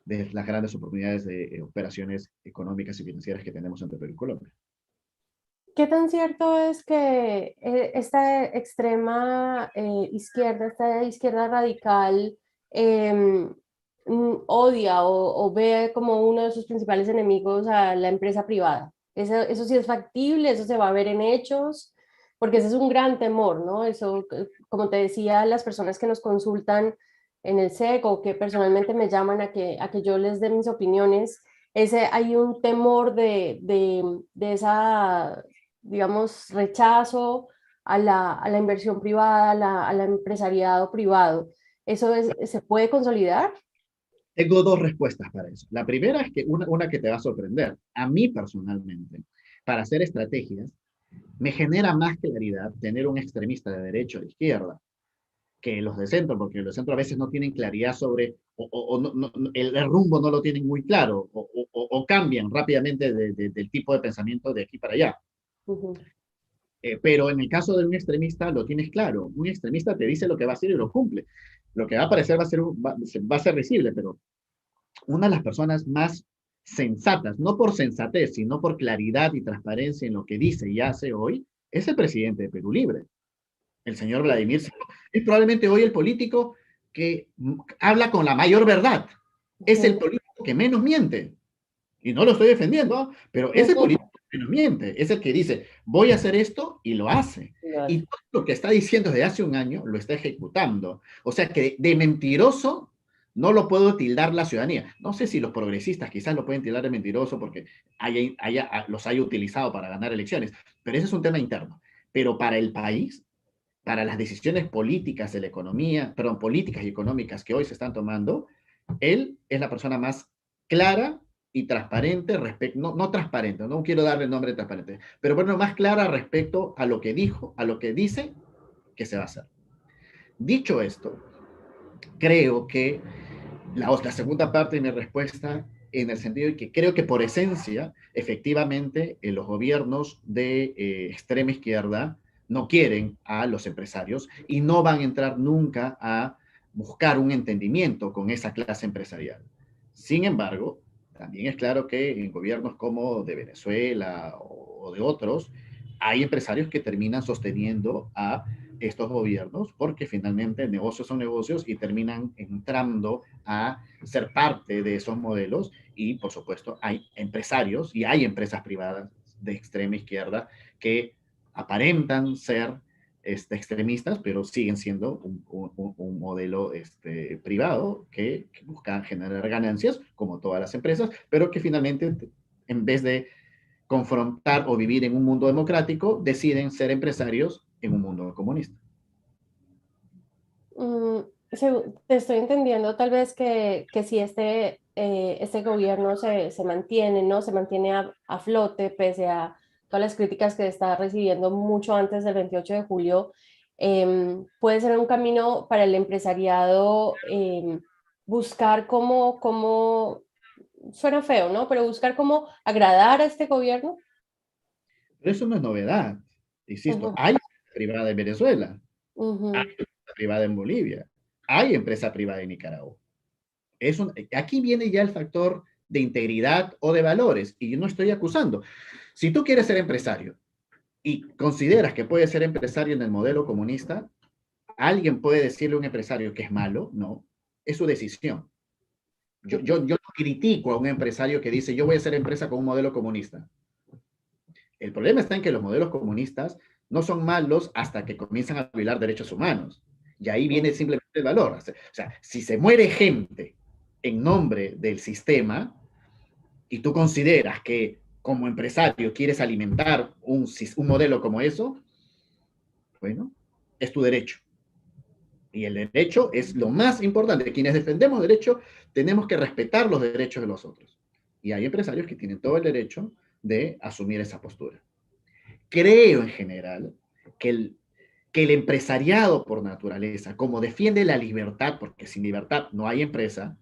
Speaker 3: las grandes oportunidades de operaciones económicas y financieras que tenemos entre Perú y Colombia.
Speaker 2: ¿Qué tan cierto es que esta extrema izquierda, esta izquierda radical, odia o ve como uno de sus principales enemigos a la empresa privada? Eso sí es factible, eso se va a ver en hechos, porque ese es un gran temor, ¿no? Eso, como te decía, las personas que nos consultan en el SEC o que personalmente me llaman a que yo les dé mis opiniones, hay un temor de esa, digamos, rechazo a la inversión privada, al empresariado privado. ¿Se puede consolidar?
Speaker 3: Tengo dos respuestas para eso. La primera es que una que te va a sorprender. A mí personalmente, para hacer estrategias, me genera más claridad tener un extremista de derecha o de izquierda que los de centro, porque los de centro a veces no tienen claridad sobre, o el rumbo no lo tienen muy claro, o cambian rápidamente del tipo de pensamiento de aquí para allá.
Speaker 2: Uh-huh.
Speaker 3: Pero en el caso de un extremista lo tienes claro. Un extremista te dice lo que va a hacer y lo cumple. Lo que va a parecer va a ser visible, pero una de las personas más sensatas, no por sensatez, sino por claridad y transparencia en lo que dice y hace hoy, es el presidente de Perú Libre, el señor Vladimir Cerrón. Es probablemente hoy el político que habla con la mayor verdad. Es el político que menos miente. Y no lo estoy defendiendo, pero es el político que menos miente. Es el que dice, voy a hacer esto y lo hace. Y todo lo que está diciendo desde hace un año lo está ejecutando. O sea que de mentiroso no lo puedo tildar la ciudadanía. No sé si los progresistas quizás lo pueden tildar de mentiroso porque los haya utilizado para ganar elecciones, pero ese es un tema interno. Pero para el país, para las decisiones políticas de la economía, perdón, políticas y económicas que hoy se están tomando, él es la persona más clara y transparente, no transparente, no quiero darle el nombre de transparente, pero bueno, más clara respecto a lo que dijo, a lo que dice que se va a hacer. Dicho esto, creo que la segunda parte de mi respuesta, en el sentido de que creo que por esencia, efectivamente, los gobiernos de extrema izquierda no quieren a los empresarios y no van a entrar nunca a buscar un entendimiento con esa clase empresarial. Sin embargo, también es claro que en gobiernos como de Venezuela o de otros, hay empresarios que terminan sosteniendo a estos gobiernos porque finalmente negocios son negocios y terminan entrando a ser parte de esos modelos y por supuesto hay empresarios y hay empresas privadas de extrema izquierda que aparentan ser extremistas, pero siguen siendo un modelo privado que busca generar ganancias, como todas las empresas, pero que finalmente, en vez de confrontar o vivir en un mundo democrático, deciden ser empresarios en un mundo comunista.
Speaker 2: Te estoy entendiendo tal vez que si este gobierno se mantiene, ¿no? Se mantiene a flote pese a todas las críticas que está recibiendo mucho antes del 28 de julio, puede ser un camino para el empresariado buscar cómo, suena feo, ¿no? Pero buscar cómo agradar a este gobierno.
Speaker 3: Pero eso no es novedad. Insisto,
Speaker 2: Uh-huh.
Speaker 3: hay empresa privada en Venezuela,
Speaker 2: Uh-huh.
Speaker 3: hay empresa privada en Bolivia, hay empresa privada en Nicaragua. Aquí viene ya el factor de integridad o de valores, y yo no estoy acusando. Si tú quieres ser empresario y consideras que puedes ser empresario en el modelo comunista, ¿alguien puede decirle a un empresario que es malo? No, es su decisión. Yo no critico a un empresario que dice, yo voy a hacer empresa con un modelo comunista. El problema está en que los modelos comunistas no son malos hasta que comienzan a violar derechos humanos. Y ahí viene simplemente el valor. O sea, si se muere gente en nombre del sistema y tú consideras que como empresario quieres alimentar un modelo como eso, bueno, es tu derecho. Y el derecho es lo más importante. Quienes defendemos derecho tenemos que respetar los derechos de los otros. Y hay empresarios que tienen todo el derecho de asumir esa postura. Creo en general que el empresariado por naturaleza, como defiende la libertad, porque sin libertad no hay empresa,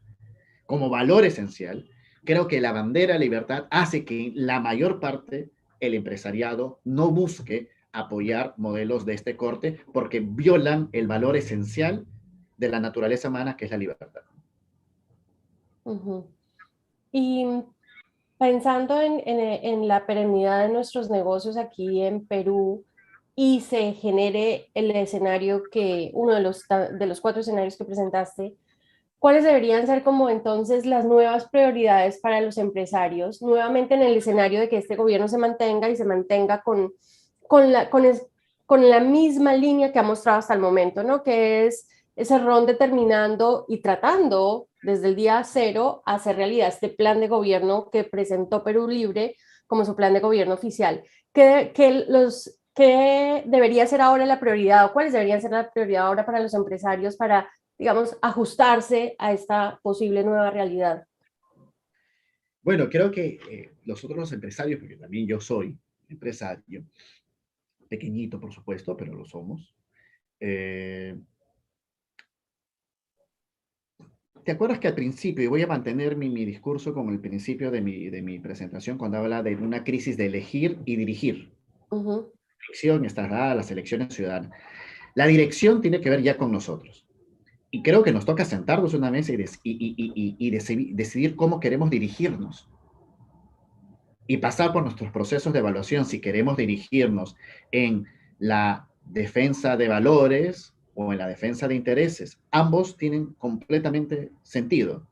Speaker 3: como valor esencial, creo que la bandera de libertad hace que la mayor parte el empresariado no busque apoyar modelos de este corte porque violan el valor esencial de la naturaleza humana, que es la libertad.
Speaker 2: Ujú. Y pensando en la perennidad de nuestros negocios aquí en Perú y se genere el escenario que, uno de los cuatro escenarios que presentaste, ¿cuáles deberían ser como entonces las nuevas prioridades para los empresarios? Nuevamente en el escenario de que este gobierno se mantenga y se mantenga con la, con, es- con la misma línea que ha mostrado hasta el momento, ¿no? Que es ese ron determinando y tratando desde el día cero hacer realidad este plan de gobierno que presentó Perú Libre como su plan de gobierno oficial. ¿Qué debería ser ahora la prioridad o cuáles deberían ser la prioridad ahora para los empresarios para, digamos, ajustarse a esta posible nueva realidad?
Speaker 3: Bueno, creo que los empresarios, porque también yo soy empresario, pequeñito por supuesto, pero lo somos. Eh, ¿Te acuerdas que al principio, y voy a mantener mi discurso con el principio de mi presentación, cuando habla de una crisis de elegir y dirigir?
Speaker 2: Ujú.
Speaker 3: La elección está dada a las elecciones ciudadanas. La dirección tiene que ver ya con nosotros. Y creo que nos toca sentarnos una mesa y decidir cómo queremos dirigirnos y pasar por nuestros procesos de evaluación si queremos dirigirnos en la defensa de valores o en la defensa de intereses. Ambos tienen completamente sentido.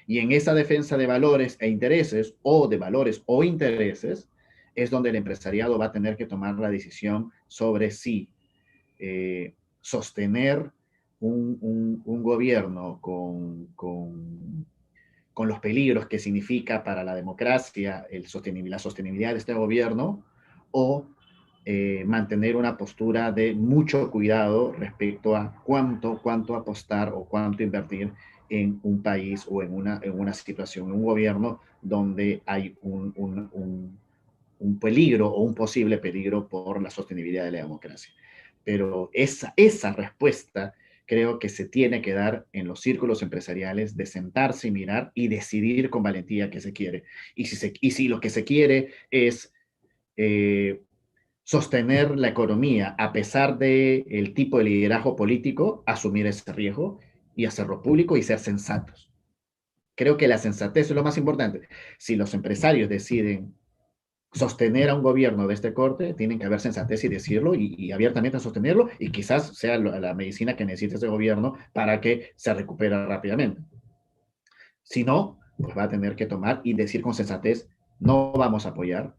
Speaker 3: Y en esa defensa de valores e intereses, o de valores o intereses, es donde el empresariado va a tener que tomar la decisión sobre si sostener un gobierno con los peligros que significa para la democracia la sostenibilidad de este gobierno, o mantener una postura de mucho cuidado respecto a cuánto apostar o cuánto invertir en un país o en una situación, en un gobierno donde hay un peligro o un posible peligro por la sostenibilidad de la democracia. Pero esa respuesta creo que se tiene que dar en los círculos empresariales, de sentarse y mirar y decidir con valentía qué se quiere. Y si lo que se quiere es sostener la economía a pesar del tipo de liderazgo político, asumir ese riesgo y hacerlo público y ser sensatos. Creo que la sensatez es lo más importante. Si los empresarios deciden sostener a un gobierno de este corte, tienen que haber sensatez y decirlo y abiertamente sostenerlo, y quizás sea la medicina que necesita ese gobierno para que se recupere rápidamente. Si no, pues va a tener que tomar y decir con sensatez, no vamos a apoyar,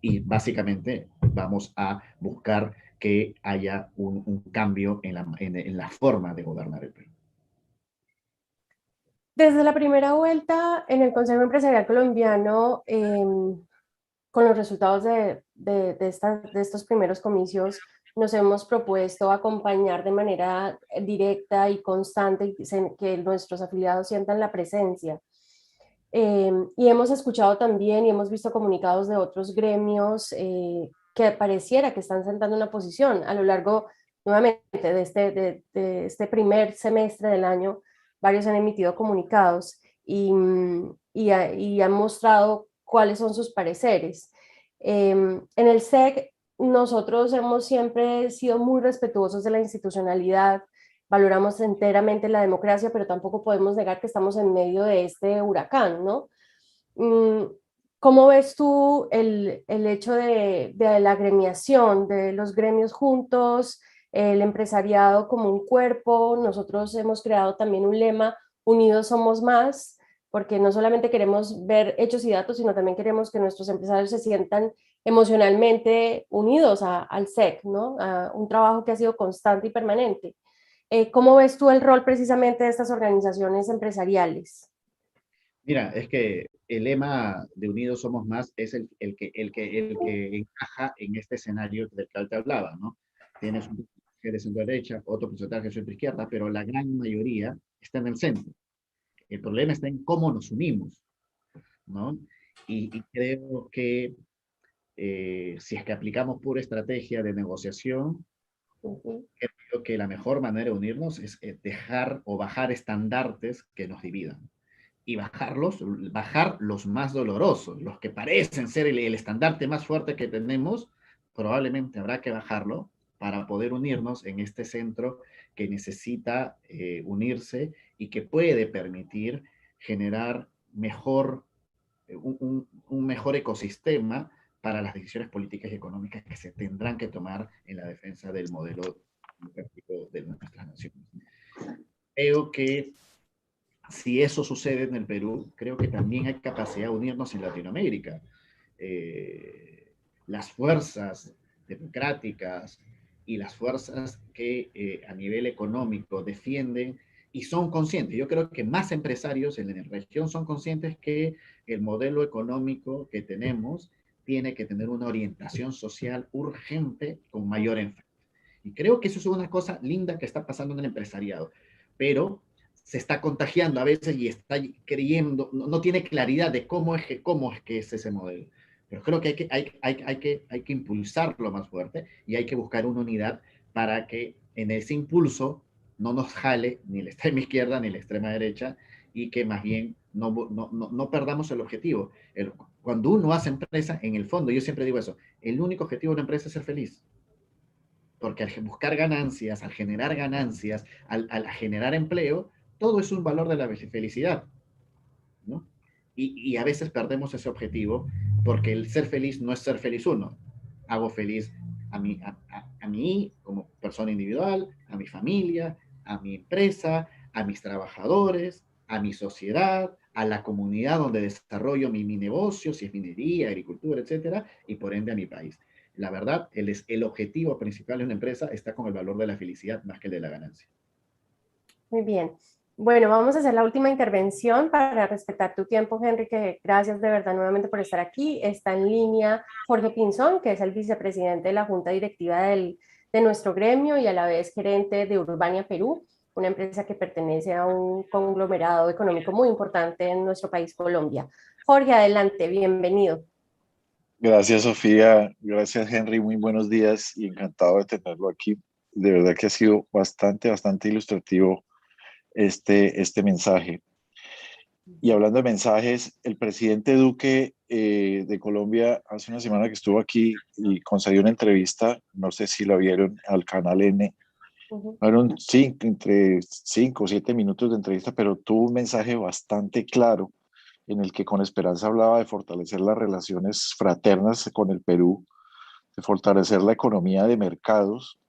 Speaker 3: y básicamente vamos a buscar que haya un cambio en la forma de gobernar el Perú.
Speaker 2: Desde la primera vuelta en el Consejo Empresarial Colombiano, con los resultados de estos primeros comicios, nos hemos propuesto acompañar de manera directa y constante que nuestros afiliados sientan la presencia. Y hemos escuchado también y hemos visto comunicados de otros gremios que pareciera que están sentando una posición a lo largo, nuevamente, de este primer semestre del año. Varios han emitido comunicados y han mostrado cuáles son sus pareceres. En el SEC, nosotros hemos siempre sido muy respetuosos de la institucionalidad, valoramos enteramente la democracia, pero tampoco podemos negar que estamos en medio de este huracán, ¿no? ¿Cómo ves tú el hecho de la agremiación, de los gremios juntos, el empresariado como un cuerpo? Nosotros hemos creado también un lema, unidos somos más, porque no solamente queremos ver hechos y datos, sino también queremos que nuestros empresarios se sientan emocionalmente unidos al SEC, ¿no? A un trabajo que ha sido constante y permanente. ¿Cómo ves tú el rol precisamente de estas organizaciones empresariales?
Speaker 3: Mira, es que el lema de Unidos Somos Más es el que encaja en este escenario del que te hablaba, ¿no? Tienes un porcentaje de centro derecha, otro porcentaje de centro izquierda, pero la gran mayoría está en el centro. El problema está en cómo nos unimos, ¿no? Y creo que si es que aplicamos pura estrategia de negociación, creo que la mejor manera de unirnos es dejar o bajar estandartes que nos dividan y bajar los más dolorosos, los que parecen ser el estandarte más fuerte que tenemos, probablemente habrá que bajarlo para poder unirnos en este centro que necesita unirse y que puede permitir generar un mejor ecosistema para las decisiones políticas y económicas que se tendrán que tomar en la defensa del modelo democrático de nuestras naciones. Creo que si eso sucede en el Perú, creo que también hay capacidad de unirnos en Latinoamérica. Las fuerzas democráticas y las fuerzas que a nivel económico defienden y son conscientes. Yo creo que más empresarios en la región son conscientes que el modelo económico que tenemos tiene que tener una orientación social urgente con mayor énfasis. Y creo que eso es una cosa linda que está pasando en el empresariado. Pero se está contagiando a veces y está creyendo, no tiene claridad de cómo es que es ese modelo. Pero creo que hay que impulsarlo más fuerte y hay que buscar una unidad para que en ese impulso no nos jale ni la extrema izquierda ni la extrema derecha y que más bien no perdamos el objetivo. Cuando uno hace empresa, en el fondo, yo siempre digo eso, el único objetivo de una empresa es ser feliz. Porque al buscar ganancias, al generar ganancias, al generar empleo, todo es un valor de la felicidad, ¿no? Y a veces perdemos ese objetivo porque el ser feliz no es ser feliz uno. Hago feliz a mí como persona individual, a mi familia, a mi empresa, a mis trabajadores, a mi sociedad, a la comunidad donde desarrollo mi negocio, si es minería, agricultura, etcétera, y por ende a mi país. La verdad, el objetivo principal de una empresa está con el valor de la felicidad más que el de la ganancia.
Speaker 2: Muy bien. Bueno, vamos a hacer la última intervención para respetar tu tiempo, Henry, que gracias de verdad nuevamente por estar aquí. Está en línea Jorge Pinzón, que es el vicepresidente de la Junta Directiva de nuestro gremio y a la vez gerente de Urbania Perú, una empresa que pertenece a un conglomerado económico muy importante en nuestro país, Colombia. Jorge, adelante, bienvenido.
Speaker 4: Gracias, Sofía. Gracias, Henry. Muy buenos días y encantado de tenerlo aquí. De verdad que ha sido bastante ilustrativo este mensaje. Y hablando de mensajes, el presidente Duque de Colombia hace una semana que estuvo aquí y concedió una entrevista, no sé si la vieron, al Canal N. Fueron entre 5 o 7 minutos de entrevista, pero tuvo un mensaje bastante claro en el que con esperanza hablaba de fortalecer las relaciones fraternas con el Perú, de fortalecer la economía de mercados,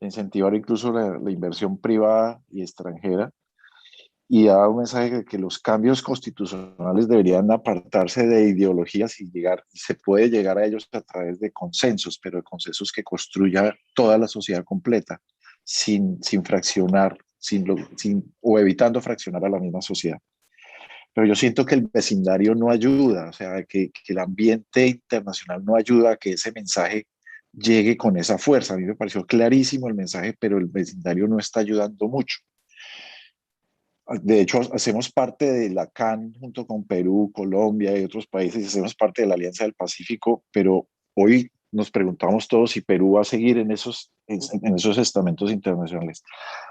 Speaker 4: de incentivar incluso la inversión privada y extranjera, y daba un mensaje de que los cambios constitucionales deberían apartarse de ideologías y se puede llegar a ellos a través de consensos, pero de consensos que construya toda la sociedad completa, sin fraccionar, o evitando fraccionar a la misma sociedad. Pero yo siento que el vecindario no ayuda, o sea, que el ambiente internacional no ayuda a que ese mensaje llegue con esa fuerza. A mí me pareció clarísimo el mensaje, pero el vecindario no está ayudando mucho. De hecho, hacemos parte de la CAN junto con Perú, Colombia y otros países, hacemos parte de la Alianza del Pacífico, pero hoy nos preguntamos todos si Perú va a seguir en esos estamentos internacionales.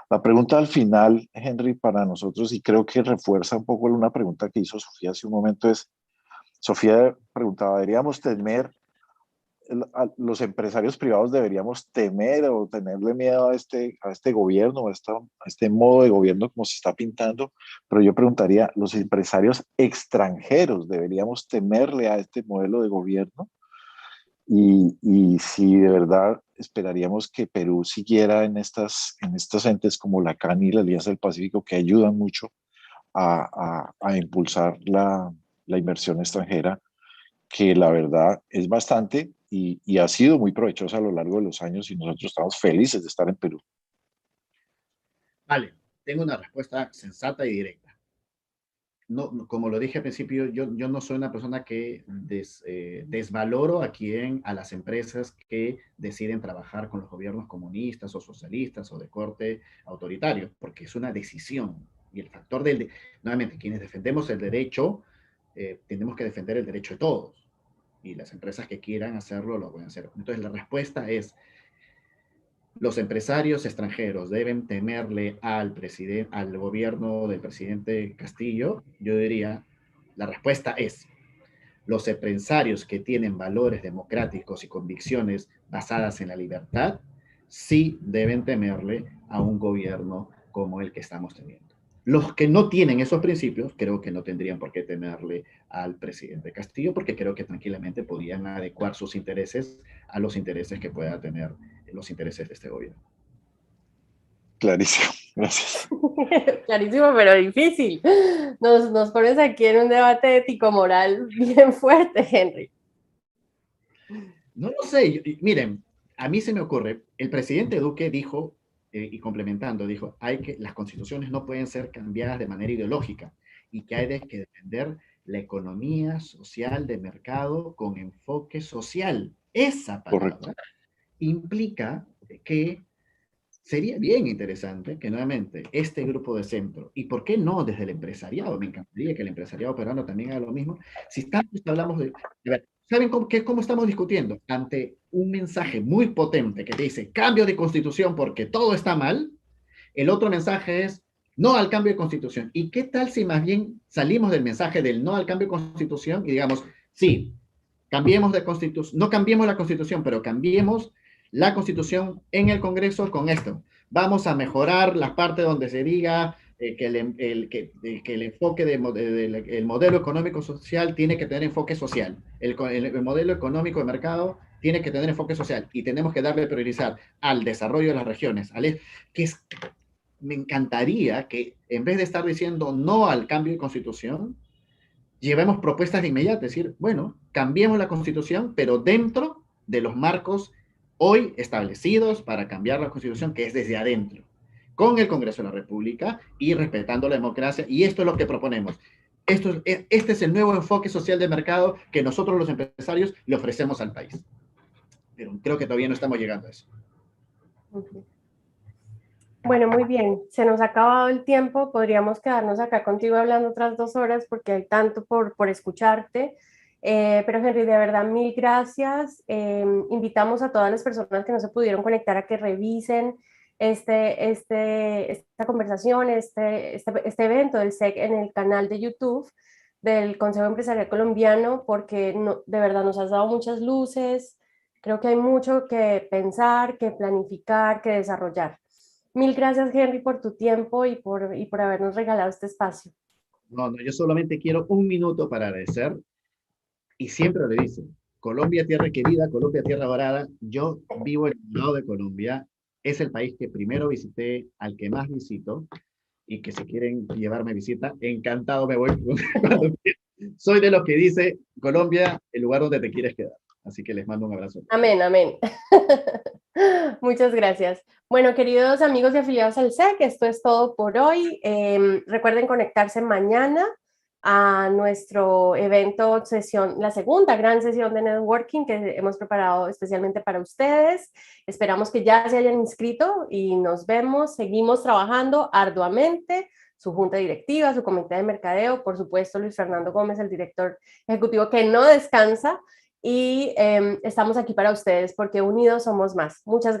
Speaker 4: La pregunta al final, Henry, para nosotros, y creo que refuerza un poco una pregunta que hizo Sofía hace un momento, es, Sofía preguntaba, ¿deberíamos temer, los empresarios privados deberíamos temer o tenerle miedo a este gobierno, a este modo de gobierno como se está pintando? Pero yo preguntaría, ¿los empresarios extranjeros deberíamos temerle a este modelo de gobierno? Y si de verdad esperaríamos que Perú siguiera en estos entes como la CAN y la Alianza del Pacífico, que ayudan mucho a impulsar la inversión extranjera, que la verdad es bastante y ha sido muy provechosa a lo largo de los años, y nosotros estamos felices de estar en Perú.
Speaker 3: Vale, tengo una respuesta sensata y directa. No, como lo dije al principio, yo no soy una persona que desvaloro a las empresas que deciden trabajar con los gobiernos comunistas o socialistas o de corte autoritario, porque es una decisión. Y el factor nuevamente, quienes defendemos el derecho, tenemos que defender el derecho de todos. Y las empresas que quieran hacerlo, lo pueden hacer. Entonces, la respuesta es, los empresarios extranjeros deben temerle al gobierno del presidente Castillo. Yo diría, la respuesta es, Los empresarios que tienen valores democráticos y convicciones basadas en la libertad, sí deben temerle a un gobierno como el que estamos teniendo. Los que no tienen esos principios, creo que no tendrían por qué temerle al presidente Castillo, porque creo que tranquilamente podían adecuar sus intereses a los intereses que pueda tener los intereses de este gobierno.
Speaker 4: Clarísimo, gracias.
Speaker 2: Clarísimo, pero difícil. Nos pones aquí en un debate ético-moral bien fuerte, Henry.
Speaker 3: No lo sé, miren, a mí se me ocurre, el presidente Duque dijo, y complementando, dijo, las constituciones no pueden ser cambiadas de manera ideológica y que hay que defender la economía social de mercado con enfoque social. Esa palabra
Speaker 4: Correcto.
Speaker 3: implica que sería bien interesante que nuevamente este grupo de centro, y por qué no desde el empresariado, me encantaría que el empresariado peruano también haga lo mismo, si tanto hablamos de, a ver, ¿saben cómo estamos discutiendo? Ante un mensaje muy potente que te dice cambio de constitución porque todo está mal, el otro mensaje es no al cambio de constitución. ¿Y qué tal si más bien salimos del mensaje del no al cambio de constitución y digamos, sí, cambiemos de constitución, no cambiemos la constitución, pero cambiemos la constitución en el Congreso con esto? Vamos a mejorar la parte donde se diga que el enfoque del modelo económico-social tiene que tener enfoque social. El modelo económico de mercado tiene que tener enfoque social y tenemos que darle priorizar al desarrollo de las regiones, que es, me encantaría que en vez de estar diciendo no al cambio de constitución, llevemos propuestas de inmediato, es decir, bueno, cambiemos la constitución, pero dentro de los marcos hoy establecidos para cambiar la constitución, que es desde adentro, con el Congreso de la República y respetando la democracia, y esto es lo que proponemos. Este es el nuevo enfoque social de mercado que nosotros los empresarios le ofrecemos al país. Pero creo que todavía no estamos llegando a eso.
Speaker 2: Bueno, muy bien. Se nos ha acabado el tiempo. Podríamos quedarnos acá contigo hablando otras 2 horas porque hay tanto por escucharte. Pero Henry, de verdad, mil gracias. Invitamos a todas las personas que no se pudieron conectar a que revisen esta conversación, este evento del SEC en el canal de YouTube del Consejo Empresarial Colombiano, porque de verdad nos has dado muchas luces. Creo que hay mucho que pensar, que planificar, que desarrollar. Mil gracias, Henry, por tu tiempo y por habernos regalado este espacio.
Speaker 3: No, yo solamente quiero un minuto para agradecer, y siempre le dicen, Colombia, tierra querida, Colombia, tierra dorada. Yo vivo en el lado de Colombia, es el país que primero visité, al que más visito, y que si quieren llevarme visita, encantado me voy. Soy de los que dice, Colombia, el lugar donde te quieres quedar. Así que les mando un abrazo.
Speaker 2: Amén, amén. Muchas gracias. Bueno, queridos amigos y afiliados al SEC, esto es todo por hoy. Recuerden conectarse mañana a nuestro evento, la segunda gran sesión de networking que hemos preparado especialmente para ustedes. Esperamos que ya se hayan inscrito y nos vemos. Seguimos trabajando arduamente. Su junta directiva, su comité de mercadeo, por supuesto Luis Fernando Gómez, el director ejecutivo que no descansa. Y estamos aquí para ustedes porque unidos somos más. Muchas gracias.